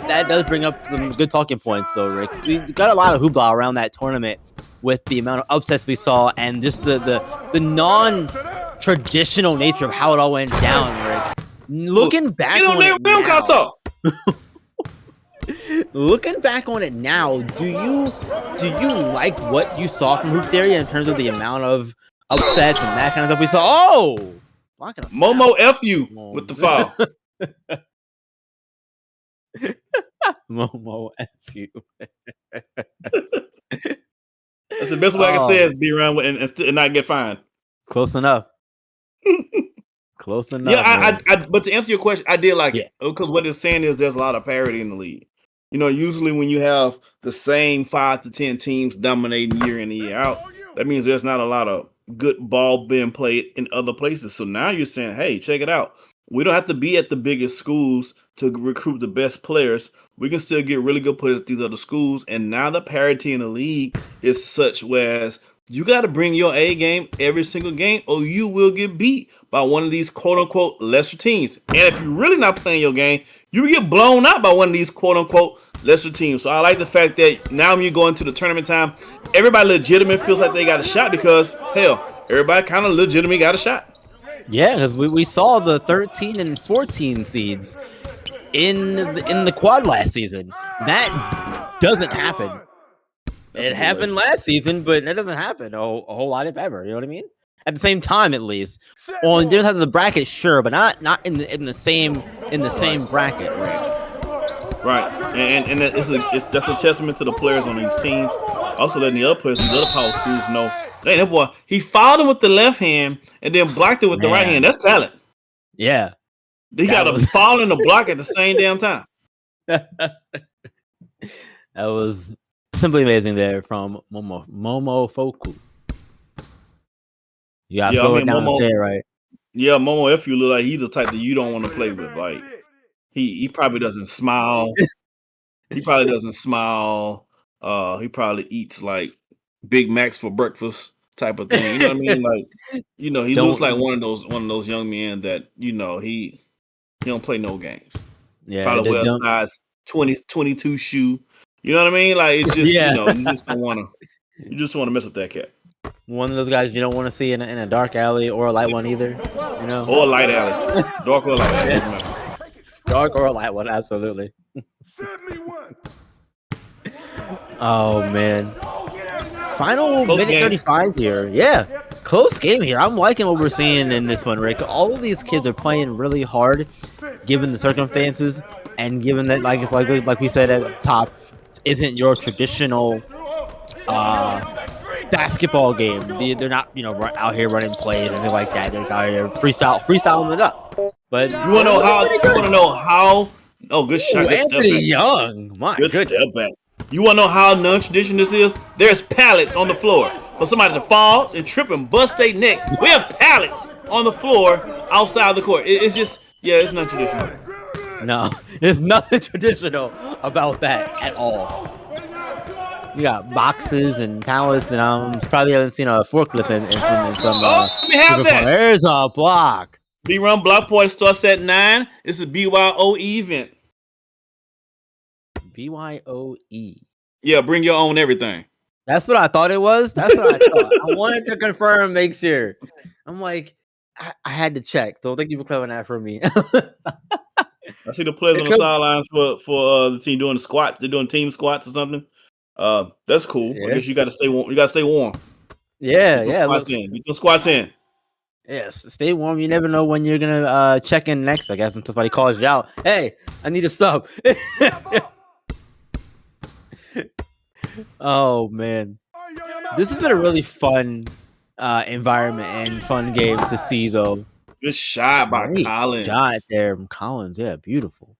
[SPEAKER 1] that does bring up some good talking points, though, Rick. We got a lot of hoopla around that tournament with the amount of upsets we saw and just the non-traditional nature of how it all went down, Rick. Looking back on it now, looking back on it now, do you like what you saw from Hoops Area in terms of the amount of upsets and that kind of stuff we saw? Oh,
[SPEAKER 2] Momo F you with the foul.
[SPEAKER 1] Momo F you.
[SPEAKER 2] That's the best way I can say is be around and not get fined.
[SPEAKER 1] Close enough. Close enough.
[SPEAKER 2] Yeah, but to answer your question, I did like it because what it's saying is there's a lot of parity in the league. You know, usually when you have the same 5 to 10 teams dominating year in and year out, that means there's not a lot of good ball being played in other places. So now you're saying, hey, check it out. We don't have to be at the biggest schools to recruit the best players. We can still get really good players at these other schools. And now the parity in the league is such whereas you got to bring your A game every single game or you will get beat by one of these quote-unquote lesser teams. And if you're really not playing your game, you will get blown out by one of these quote-unquote lesser teams. So I like the fact that now when you go into the tournament time, everybody legitimate feels like they got a shot because, hell, everybody kind of legitimately got a shot.
[SPEAKER 1] Yeah, because we saw the 13 and 14 seeds in the quad last season. That doesn't happen. It happened last season, but it doesn't happen a whole lot, if ever. You know what I mean? At the same time, at least. On the other side of the bracket, sure, but not in the same bracket, right?
[SPEAKER 2] Right, and that's a testament to the players on these teams. Also, letting the other players, these other power schools know, hey, that boy, he fouled him with the left hand and then blocked it with the right hand. That's talent.
[SPEAKER 1] Yeah,
[SPEAKER 2] he got a foul and a block at the same damn time.
[SPEAKER 1] That was simply amazing there from Momo Foku. You gotta slow it down and say it right.
[SPEAKER 2] Yeah, Momo F you look like he's the type that you don't want to play with. Like he probably doesn't smile. He probably doesn't smile. He probably eats like Big Macs for breakfast type of thing. You know what I mean? Like, you know, he looks like one of those young men that, you know, he don't play no games.
[SPEAKER 1] Yeah,
[SPEAKER 2] probably wears size 22 shoe. You know what I mean? Like it's just you know, you just want to mess with that cat.
[SPEAKER 1] One of those guys you don't want to see in a dark alley or a light one either. You know,
[SPEAKER 2] or a light alley, dark or light alley.
[SPEAKER 1] Yeah. Dark or a light one, absolutely. Oh man, Final
[SPEAKER 2] Close
[SPEAKER 1] minute
[SPEAKER 2] game.
[SPEAKER 1] 35 here. Yeah, close game here. I'm liking what we're seeing in this one, Rick. All of these kids are playing really hard, given the circumstances, and given that, like we said at the top, isn't your traditional basketball game. They're not, out here running plays and anything like that. They're out here freestyling it up. But
[SPEAKER 2] you want to know how? Oh, good shot. Good
[SPEAKER 1] Anthony
[SPEAKER 2] step back.
[SPEAKER 1] Young, my
[SPEAKER 2] Good
[SPEAKER 1] goodness.
[SPEAKER 2] step back. You want to know how non-traditional this is? There's pallets on the floor for somebody to fall and trip and bust their neck. We have pallets on the floor outside the court. It's just, it's non-traditional.
[SPEAKER 1] No, there's nothing traditional about that at all. You got boxes and pallets, and probably haven't seen a forklift in some.
[SPEAKER 2] Let me have that.
[SPEAKER 1] There's a block.
[SPEAKER 2] B-Run block party starts at 9. It's a BYOE event.
[SPEAKER 1] BYOE.
[SPEAKER 2] Yeah, bring your own everything.
[SPEAKER 1] That's what I thought it was. That's what I thought. I wanted to confirm, make sure. I'm like, I had to check. So thank you for clearing that for me.
[SPEAKER 2] I see the players on the sidelines for the team doing the squats. They're doing team squats or something. That's cool.
[SPEAKER 1] Yeah.
[SPEAKER 2] I guess you got to stay warm. You got to stay warm.
[SPEAKER 1] Yeah,
[SPEAKER 2] Get those squats in.
[SPEAKER 1] Yes, stay warm. You never know when you're gonna check in next. I guess when somebody calls you out. Hey, I need a sub. Oh man, this has been a really fun environment and fun game to see, though.
[SPEAKER 2] Good shot by Collins.
[SPEAKER 1] Shot there from Collins. Yeah, beautiful.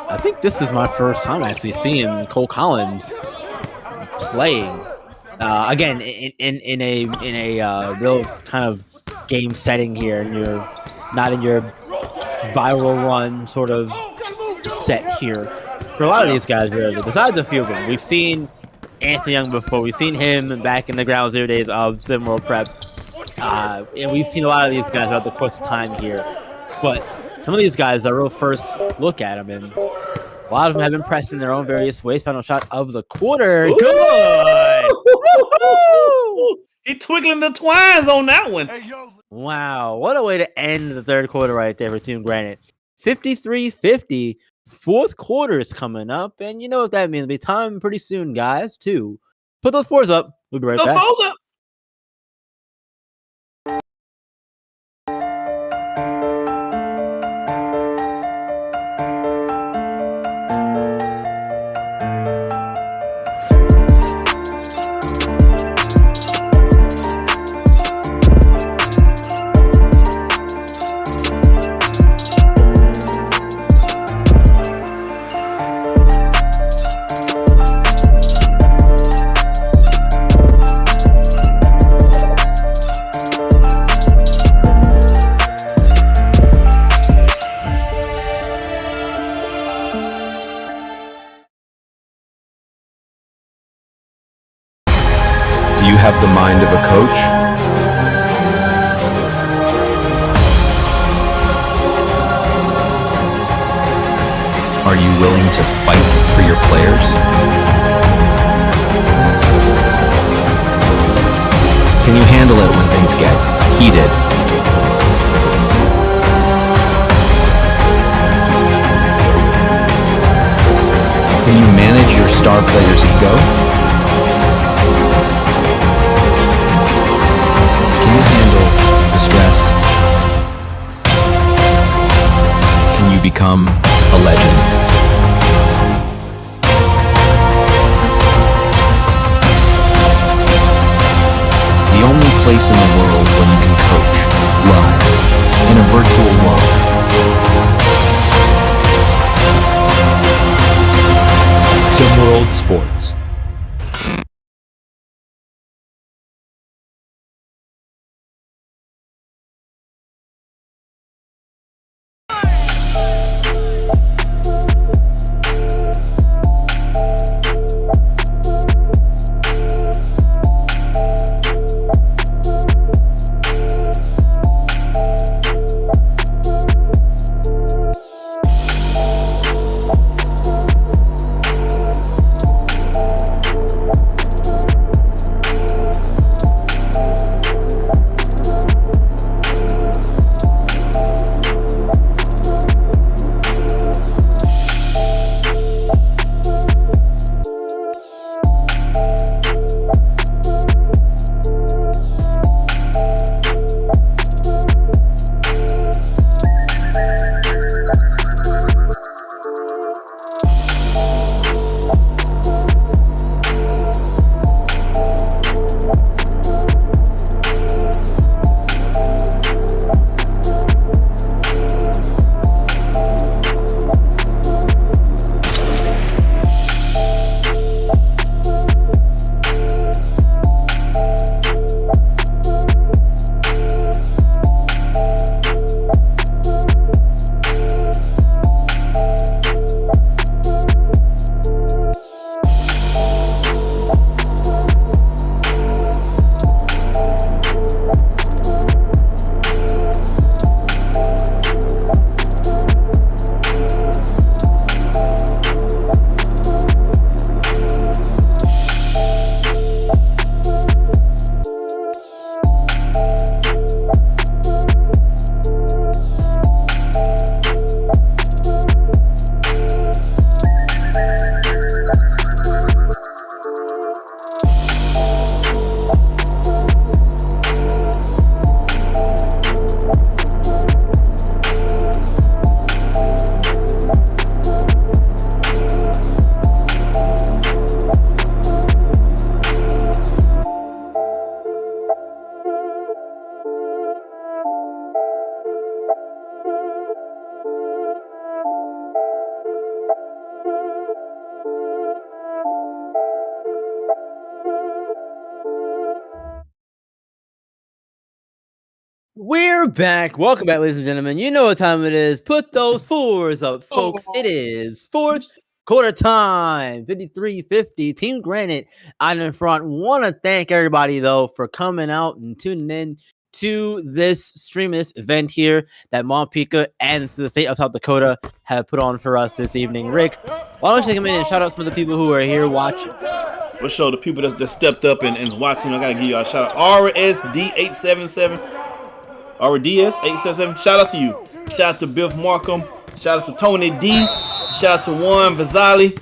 [SPEAKER 1] I think this is my first time actually seeing Cole Collins playing. Again, in a real kind of game setting here, and you're not in your viral run sort of set here. For a lot of these guys, really, besides a few of them, we've seen Anthony Young before. We've seen him back in the Ground Zero days of SimWorld Prep, and we've seen a lot of these guys throughout the course of time here. But some of these guys, our real first look at them, and a lot of them have been pressed in their own various ways. Final shot of the quarter.
[SPEAKER 2] Ooh.
[SPEAKER 1] Good.
[SPEAKER 2] He twiggling the twines on that one.
[SPEAKER 1] Wow, what a way to end the third quarter right there for Team Granite. 53-50. Fourth quarter is coming up, and you know what that means. It'll be time pretty soon, guys, to put those fours up. We'll be right back.
[SPEAKER 2] Fours up.
[SPEAKER 12] Do you have the mind of a coach? Are you willing to fight for your players? Can you handle it when things get heated? Can you manage your star player's ego? Can you handle the stress? Can you become a legend? The only place in the world where you can coach live in a virtual world. SimWorld Sports.
[SPEAKER 1] We're back. Welcome back, ladies and gentlemen. You know what time it is. Put those fours up, folks. It is fourth quarter time. 53-50. Team Granite out in front. Want to thank everybody, though, for coming out and tuning in to this stream, this event here that Montpika and the state of South Dakota have put on for us this evening. Rick, why don't you take a minute and shout out some of the people who are here watching?
[SPEAKER 2] For sure, the people that stepped up and watching, I gotta give you a shout out. RSD877, RDS877. Shout out to you. Shout out to Biff Markham. Shout out to Tony D. Shout out to Juan Vazali.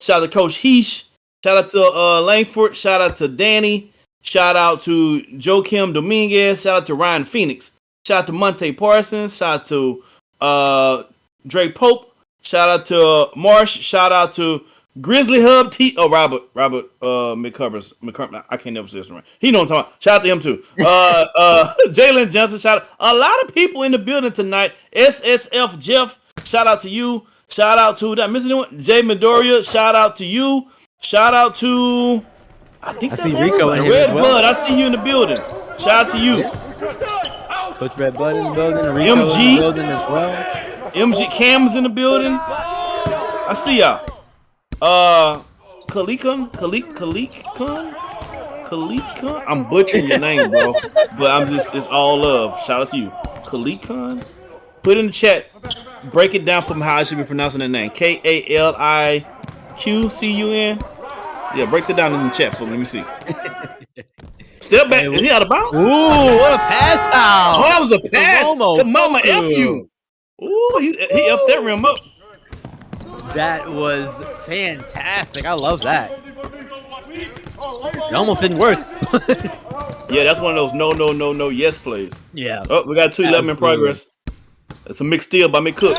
[SPEAKER 2] Shout out to Coach Heesh. Shout out to Langford. Shout out to Danny. Shout out to Joakim Dominguez. Shout out to Ryan Phoenix. Shout out to Monte Parsons. Shout out to Dre Pope. Shout out to Marsh. Shout out to Grizzly Hub T. Oh, Robert McCubbers. I can't never say this right. He know what I'm talking about. Shout out to him too. Jalen Johnson. Shout out. A lot of people in the building tonight. SSF Jeff. Shout out to you. Shout out to that missing one. Jay Midoriya. Shout out to you. Shout out to I think that's everybody. Red Bud. I see you in the building. Shout out to you.
[SPEAKER 1] Coach Red Bud in the building. Rico MG in the building as well.
[SPEAKER 2] MG Cam's in the building. I see y'all. Kalikun. I'm butchering your name, bro. But it's all love. Shout out to you. Kalikun. Put in the chat. Break it down from how I should be pronouncing the name. KALIQCUN. Yeah, break it down in the chat for me. Let me see. Step back. Is he out of bounds?
[SPEAKER 1] Ooh, what a pass out.
[SPEAKER 2] Oh, that was a pass to Mama F you. Ooh, he effed that rim up.
[SPEAKER 1] That was fantastic. I love that. It almost didn't work.
[SPEAKER 2] Yeah, that's one of those no, yes plays.
[SPEAKER 1] Yeah.
[SPEAKER 2] Oh, we got 2-11 in progress. That's a mixed steal by McCook.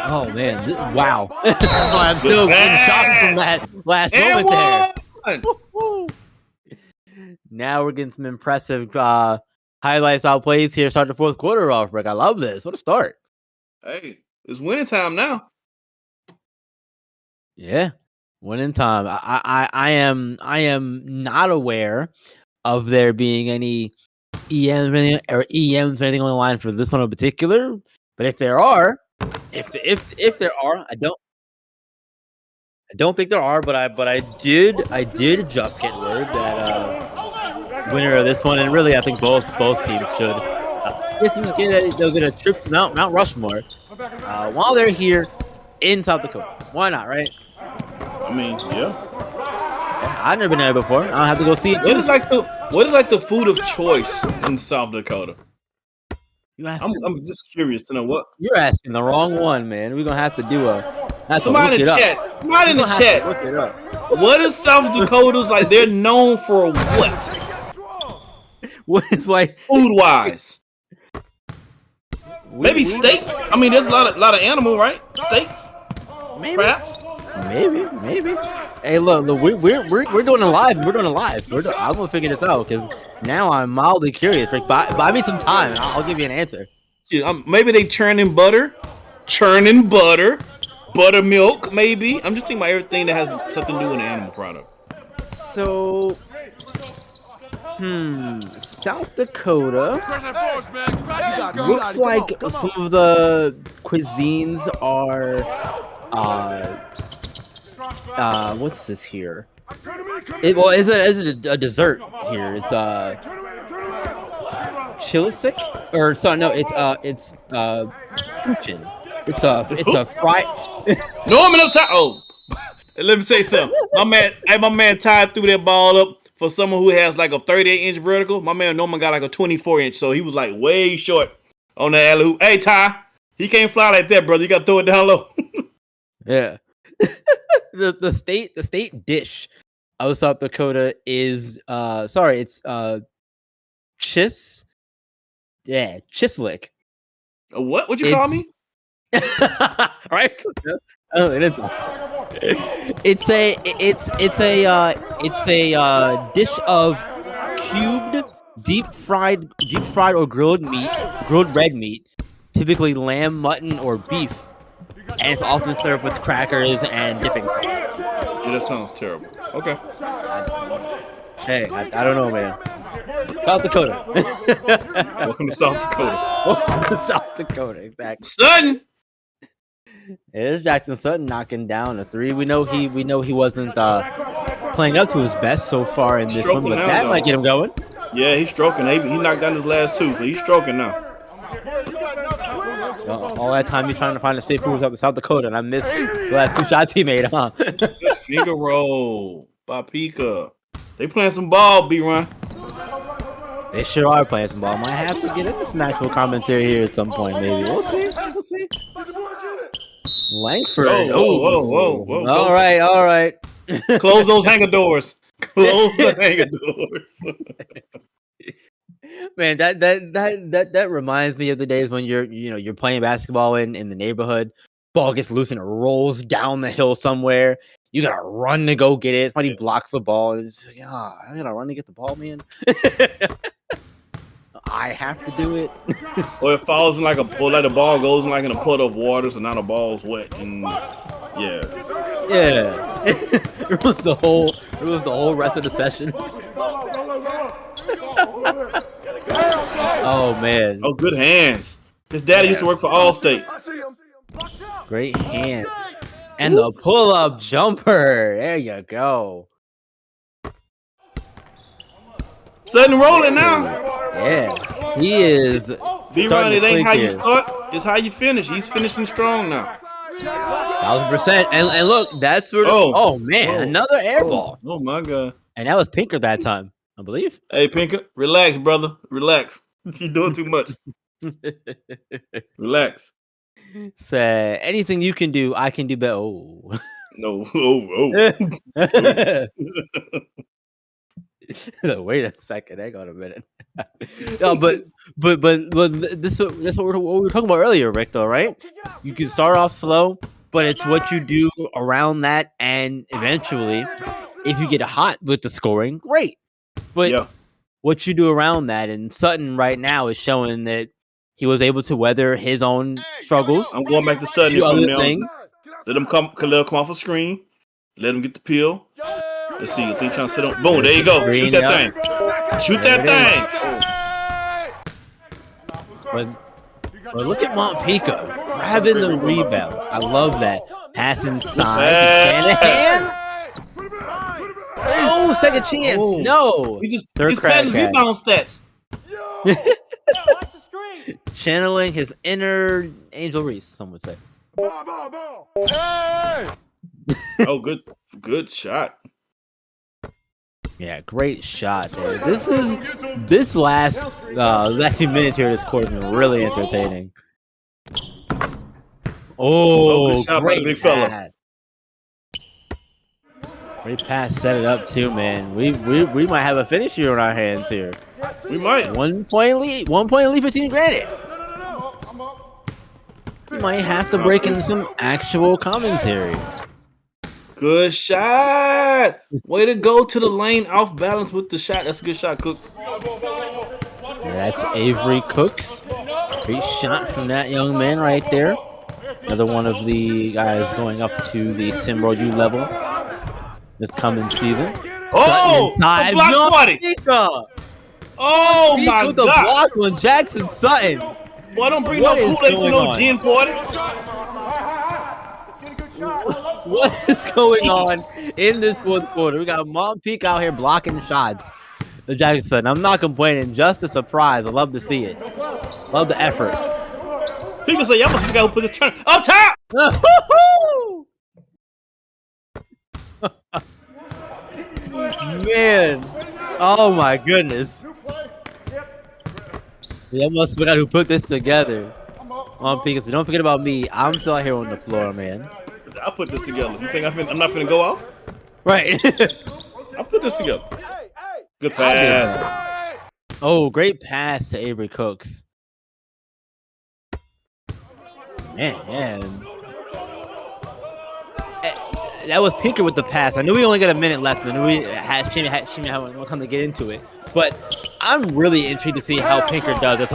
[SPEAKER 1] Oh, man. Wow. I'm still in shock from that last moment there. Now we're getting some impressive highlights, outplays here. Start the fourth quarter off, Rick. I love this. What a start.
[SPEAKER 2] Hey, it's winning time now.
[SPEAKER 1] Yeah, winning time. I am not aware of there being any EMs or anything on the line for this one in particular. But if there are, if there are, I don't think there are. But I did just get word that winner of this one, and really I think both teams should. They'll get a trip to Mount Rushmore while they're here in South Dakota. Why not, right?
[SPEAKER 2] I mean, yeah.
[SPEAKER 1] I've never been there before. I don't have to go see it.
[SPEAKER 2] What is like the food of choice in South Dakota? I'm just curious to know what.
[SPEAKER 1] You're asking the wrong one, man. We're gonna have to do
[SPEAKER 2] somebody in the chat. Somebody in the chat. What is South Dakota's like? They're known for what?
[SPEAKER 1] What is like
[SPEAKER 2] food wise? Maybe steaks. I mean, there's a lot of animal, right? Steaks.
[SPEAKER 1] Maybe.
[SPEAKER 2] Perhaps.
[SPEAKER 1] Maybe. Hey, look, we're doing it live. We're doing it live. I'm gonna figure this out because now I'm mildly curious. Like, buy me some time, and I'll give you an answer.
[SPEAKER 2] Maybe they churning butter, buttermilk. Maybe I'm just thinking about everything that has something to do with an animal product.
[SPEAKER 1] So, South Dakota looks like some of the cuisines are. What's this here? Is it a dessert here? It's chilisik, or sorry, no, it's fuchin. It's a fried.
[SPEAKER 2] No, I'm in top. Oh, let me say something. My man tied through that ball up for someone who has like a 38-inch vertical. My man Norman got like a 24-inch, so he was like way short on the alley hoop. Hey, Ty, he can't fly like that, brother. You got to throw it down low.
[SPEAKER 1] Yeah. the state dish of South Dakota is it's chislik.
[SPEAKER 2] What would you call me?
[SPEAKER 1] Right? Oh, it is. It's a dish of cubed deep fried or grilled red meat, typically lamb, mutton, or beef. And it's often served with crackers and dipping sauces.
[SPEAKER 2] Yeah, that sounds terrible. Okay.
[SPEAKER 1] Hey, I don't know, man. South Dakota.
[SPEAKER 2] Welcome to South Dakota.
[SPEAKER 1] Welcome to South Dakota, exactly.
[SPEAKER 2] Sutton.
[SPEAKER 1] There's Jackson Sutton knocking down a three. We know he wasn't playing up to his best so far in this one, but that might get him going.
[SPEAKER 2] Yeah, he's stroking. He knocked down his last two, so he's stroking now.
[SPEAKER 1] All that time he's trying to find a safe move out of South Dakota, and I missed the last 2 shots he made, huh?
[SPEAKER 2] Finger roll by Pika. They playing some ball, B-Run.
[SPEAKER 1] They sure are playing some ball. Might have to get into some actual commentary here at some point, maybe. We'll see. Langford.
[SPEAKER 2] Whoa.
[SPEAKER 1] All right.
[SPEAKER 2] Close those hanger doors. Close the hanger doors.
[SPEAKER 1] Man, that reminds me of the days when you're playing basketball in the neighborhood. Ball gets loose and it rolls down the hill somewhere. You gotta run to go get it. Somebody blocks the ball, and it's like, I gotta run to get the ball, man. I have to do it.
[SPEAKER 2] Or it falls in like the ball goes in like in a puddle of water, so now the ball's wet, and yeah.
[SPEAKER 1] It was the whole rest of the session. Oh man.
[SPEAKER 2] Oh, good hands. His daddy used to work for Allstate.
[SPEAKER 1] Great hands. And the pull-up jumper. There you go.
[SPEAKER 2] Sudden rolling now.
[SPEAKER 1] Yeah. He is.
[SPEAKER 2] B-Run, it ain't how you start, it's how you finish. He's finishing strong now.
[SPEAKER 1] 1000%. And look, that's where. Oh man, another air ball.
[SPEAKER 2] Oh my God.
[SPEAKER 1] And that was Pinker that time, I believe.
[SPEAKER 2] Hey, Pinker, relax, brother. Relax. You're doing too much. Relax.
[SPEAKER 1] Say anything you can do, I can do better. Oh.
[SPEAKER 2] No.
[SPEAKER 1] Wait a second. Hang on a minute. No, but that's what we were talking about earlier, Rick. Though, right? You can start off slow, but it's what you do around that, and eventually, if you get hot with the scoring, great. But what you do around that, and Sutton right now is showing that he was able to weather his own struggles.
[SPEAKER 2] I'm going back to Sutton. Let him come off a screen. Let him get the peel. Let's see. I think trying to sit on. Boom. There you go. Shoot that thing. Shoot that
[SPEAKER 1] thing. But look at Montpico grabbing the rebound. I love that. Pass inside. Oh, second chance.
[SPEAKER 2] Oh.
[SPEAKER 1] No.
[SPEAKER 2] He's playing his rebound stats.
[SPEAKER 1] Channeling his inner Angel Reese, some would say.
[SPEAKER 2] Oh, good shot.
[SPEAKER 1] Yeah, great shot. Dude. This last few minutes here, this court has been really entertaining. Oh,
[SPEAKER 2] good shot by the big fella.
[SPEAKER 1] Great pass, set it up too, man. We might have a finish here on our hands here.
[SPEAKER 2] We might.
[SPEAKER 1] 1 point lead. 1 point lead for Team Granite. We might have to break into some actual commentary.
[SPEAKER 2] Good shot. Way to go to the lane, off balance with the shot. That's a good shot, Cooks.
[SPEAKER 1] That's Avery Cooks. Great shot from that young man right there. Another one of the guys going up to the SimWorld U level this coming season.
[SPEAKER 2] Oh, a block party. Oh my God.
[SPEAKER 1] The block on Jackson Sutton.
[SPEAKER 2] Boy, don't bring no Kool-Aid to no gin party.
[SPEAKER 1] What is going on in this fourth quarter? We got Mom Peak out here blocking shots. The Jackson Sutton. I'm not complaining. Just a surprise. I love to see it. Love the effort.
[SPEAKER 2] People say, y'all must have got to put this turn up top.
[SPEAKER 1] Man. Oh my goodness. Y'all must have got who put this together. On Peak, so don't forget about me. I'm still out here on the floor, man.
[SPEAKER 2] I put this together. You think I'm not finna go off?
[SPEAKER 1] Right.
[SPEAKER 2] I put this together. Good pass.
[SPEAKER 1] Oh, great pass to Avery Cooks. Man. That was Pinker with the pass. I knew we only got a minute left. I knew we had more time to get into it. But I'm really intrigued to see how Pinker does this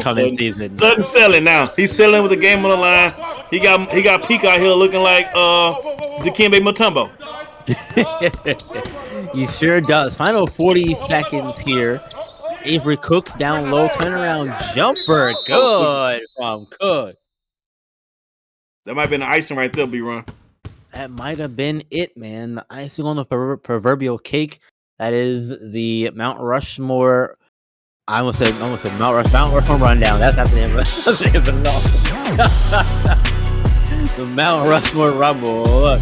[SPEAKER 1] coming season.
[SPEAKER 2] Sutton selling now. He's selling with the game on the line. He got Peak out here looking like Dikembe Mutombo.
[SPEAKER 1] He sure does. Final 40 seconds here. Avery Cooks down low, turnaround jumper. Good from Cook.
[SPEAKER 2] That might have been the icing right there, B-Run.
[SPEAKER 1] That might have been it, man. The icing on the proverbial cake. That is the Mount Rushmore. I almost said Mount Rushmore rundown. That's the name of it. The Mount Rushmore Rumble. Look,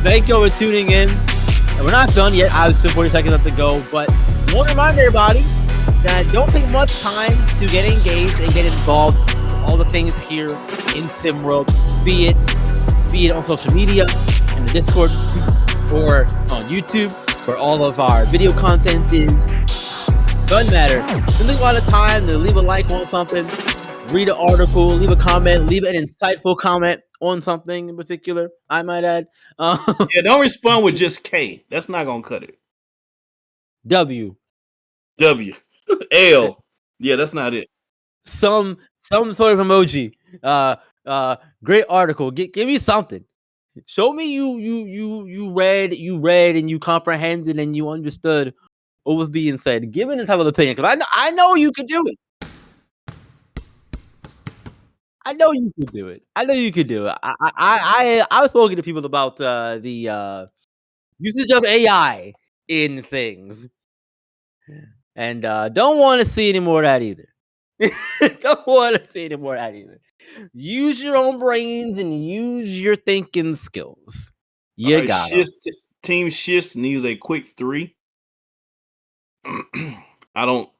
[SPEAKER 1] thank you for tuning in. And we're not done yet. I have still 40 seconds left to go, but I want to remind everybody that don't take much time to get engaged and get involved with all the things here in SimWorld, be it on social media, in the Discord, or on YouTube, where all of our video content is. Doesn't matter. Just leave a lot of time to leave a like on something, read an article, leave a comment, leave an insightful comment on something in particular, I might add.
[SPEAKER 2] Yeah, don't respond with just K. That's not gonna cut it.
[SPEAKER 1] W.
[SPEAKER 2] L. Yeah, that's not it.
[SPEAKER 1] Some sort of emoji. Great article. Give me something. Show me you read and you comprehended and you understood what was being said. Give me the type of opinion, because I know you could do it. I know you could do it. I was talking to people about the usage of AI in things, and don't want to see any more of that either. Don't want to see any more of that either. Use your own brains and use your thinking skills. You got it.
[SPEAKER 2] Team Shist needs a quick 3. I think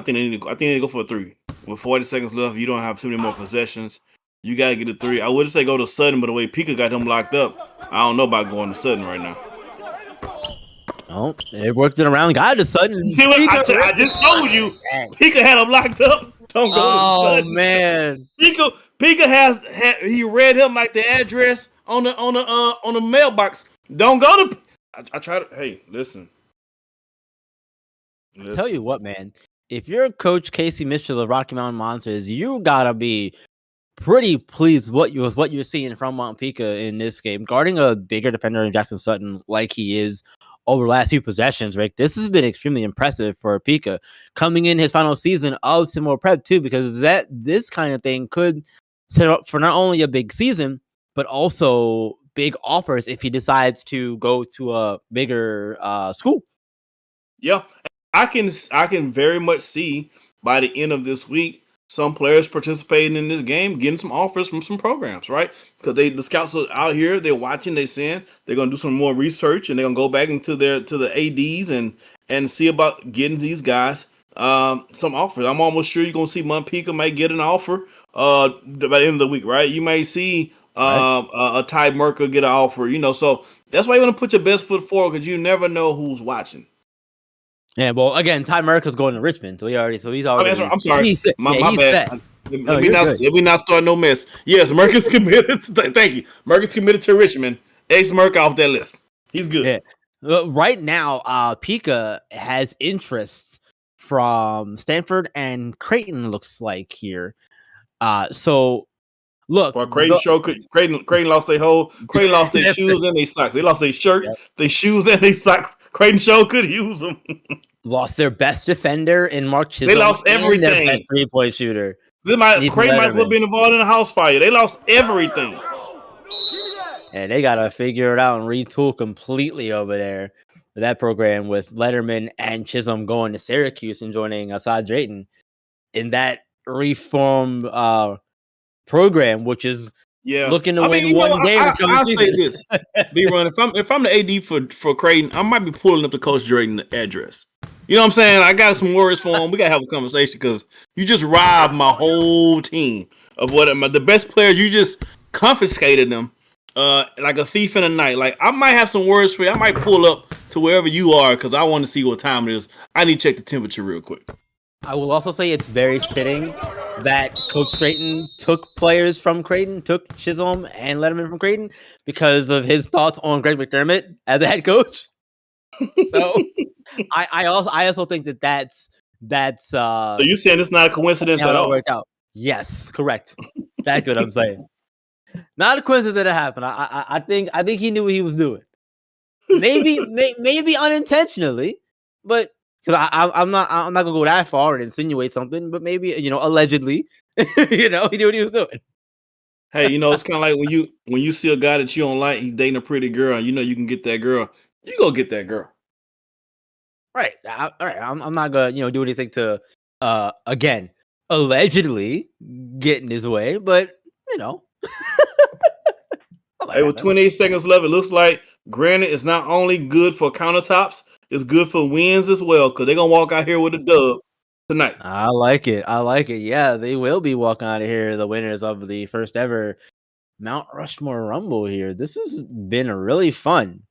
[SPEAKER 2] they need to go for a 3. With 40 seconds left, you don't have too many more possessions. You gotta get a 3. I would say go to Sutton, but the way Pika got him locked up, I don't know about going to Sutton right now.
[SPEAKER 1] Oh, it worked it around. Got to Sutton.
[SPEAKER 2] See what I just told you? Pika had him locked up. Don't go to Sutton.
[SPEAKER 1] Oh man,
[SPEAKER 2] Pika he read him like the address on the mailbox. Don't go to. I try to. Hey, listen.
[SPEAKER 1] I tell you what, man. If you're Coach Casey Mitchell of Rocky Mountain Monsters, you gotta be pretty pleased with what you're seeing from Mount Pika in this game, guarding a bigger defender than Jackson Sutton like he is over the last few possessions. Rick, this has been extremely impressive for Pika coming in his final season of SimWorld Prep too, because this kind of thing could set up for not only a big season but also big offers if he decides to go to a bigger school.
[SPEAKER 2] Yeah, I can very much see by the end of this week some players participating in this game getting some offers from some programs, right? Because the scouts are out here, they're watching, they're saying they're gonna do some more research and they're gonna go back into the ADs and see about getting these guys some offers. I'm almost sure you're gonna see Pika might get an offer by the end of the week, right? You may see a Ty Merker get an offer, so that's why you want to put your best foot forward, because you never know who's watching.
[SPEAKER 1] Yeah, well, again, Ty Merker's going to Richmond, so he's already.
[SPEAKER 2] I'm sorry, my bad.
[SPEAKER 1] Let
[SPEAKER 2] me not start no mess. Yes, Merker's committed. Thank you. Merker's committed to Richmond. Ace Merker off that list. He's good.
[SPEAKER 1] Yeah. Right now, Pika has interests from Stanford and Creighton. Looks like here. So look,
[SPEAKER 2] Creighton lost their Creighton lost their shoes and their socks. They lost their shirt, their shoes, and their socks. Creighton show could use them.
[SPEAKER 1] Lost their best defender in Mark Chisholm.
[SPEAKER 2] They lost everything.
[SPEAKER 1] Their best 3-point shooter.
[SPEAKER 2] Creighton might as well be involved in a house fire. They lost everything.
[SPEAKER 1] And they gotta figure it out and retool completely over there for that program, with Letterman and Chisholm going to Syracuse and joining Assad Drayton in that reformed program, which is looking to win one game.
[SPEAKER 2] I'll say this, B-Run. If I'm the AD for Creighton, I might be pulling up the Coach Drayton address. You know what I'm saying? I got some words for him. We gotta have a conversation, because you just robbed my whole team of the best players. You just confiscated them like a thief in the night. Like, I might have some words for you. I might pull up to wherever you are, because I want to see what time it is. I need to check the temperature real quick.
[SPEAKER 1] I will also say it's very fitting that Coach Drayton took players from Creighton, took Chisholm and Letterman from Creighton, because of his thoughts on Greg McDermott as a head coach. So I also think that's
[SPEAKER 2] so you saying it's not a coincidence at all?
[SPEAKER 1] Worked out. Yes, correct. That's what I'm saying. Not a coincidence that it happened. I think he knew what he was doing. maybe unintentionally, but because I'm not gonna go that far and insinuate something, but maybe allegedly, he knew what he was doing.
[SPEAKER 2] Hey, it's kind of like when you see a guy that you don't like, he's dating a pretty girl, and you can get that girl. You go get that girl.
[SPEAKER 1] Right. All right. I'm not gonna do anything to again allegedly get in his way, but
[SPEAKER 2] Hey, with 28 seconds left, it looks like Granite is not only good for countertops, it's good for wins as well, because they're gonna walk out here with a dub tonight.
[SPEAKER 1] I like it. Yeah, they will be walking out of here the winners of the first ever Mount Rushmore Rumble here. This has been really fun.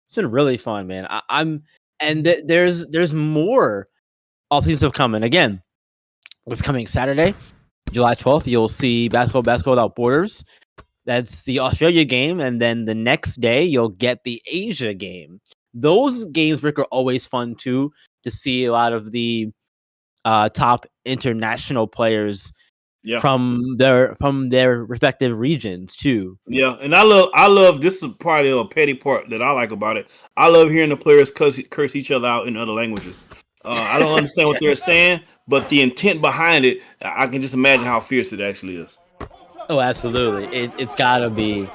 [SPEAKER 1] It's been really fun, man. There's more offseason stuff coming. Again, it's coming Saturday, July 12th. You'll see Basketball Without Borders. That's the Australia game, and then the next day you'll get the Asia game. Those games, Rick, are always fun too, to see a lot of the top international players from their respective regions too.
[SPEAKER 2] Yeah, and I love this is probably a petty part that I like about it. I love hearing the players curse each other out in other languages. I don't understand what they're saying, but the intent behind it, I can just imagine how fierce it actually is.
[SPEAKER 1] Oh, absolutely! It's gotta be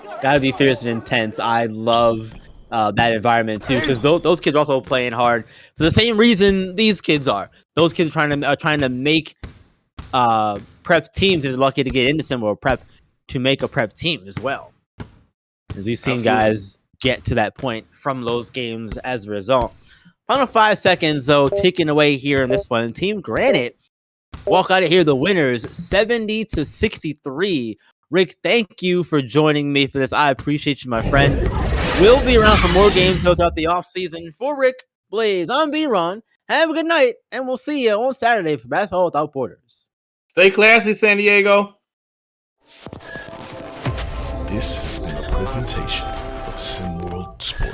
[SPEAKER 1] fierce and intense. I love that environment too, because those kids are also playing hard for the same reason these kids are. Those kids are trying to make prep teams. They're lucky to get into SimWorld Prep to make a prep team as well. As we've seen guys get to that point from those games as a result. Final 5 seconds though, ticking away here in this one. Team Granite walk out of here the winners 70-63. Rick, thank you for joining me for this. I appreciate you, my friend. We'll be around for more games throughout the offseason. For Rick, Blaze, I'm B-Ron. Have a good night, and we'll see you on Saturday for Basketball Without Borders.
[SPEAKER 2] Stay classy, San Diego.
[SPEAKER 3] This has been a presentation of SimWorld Sports.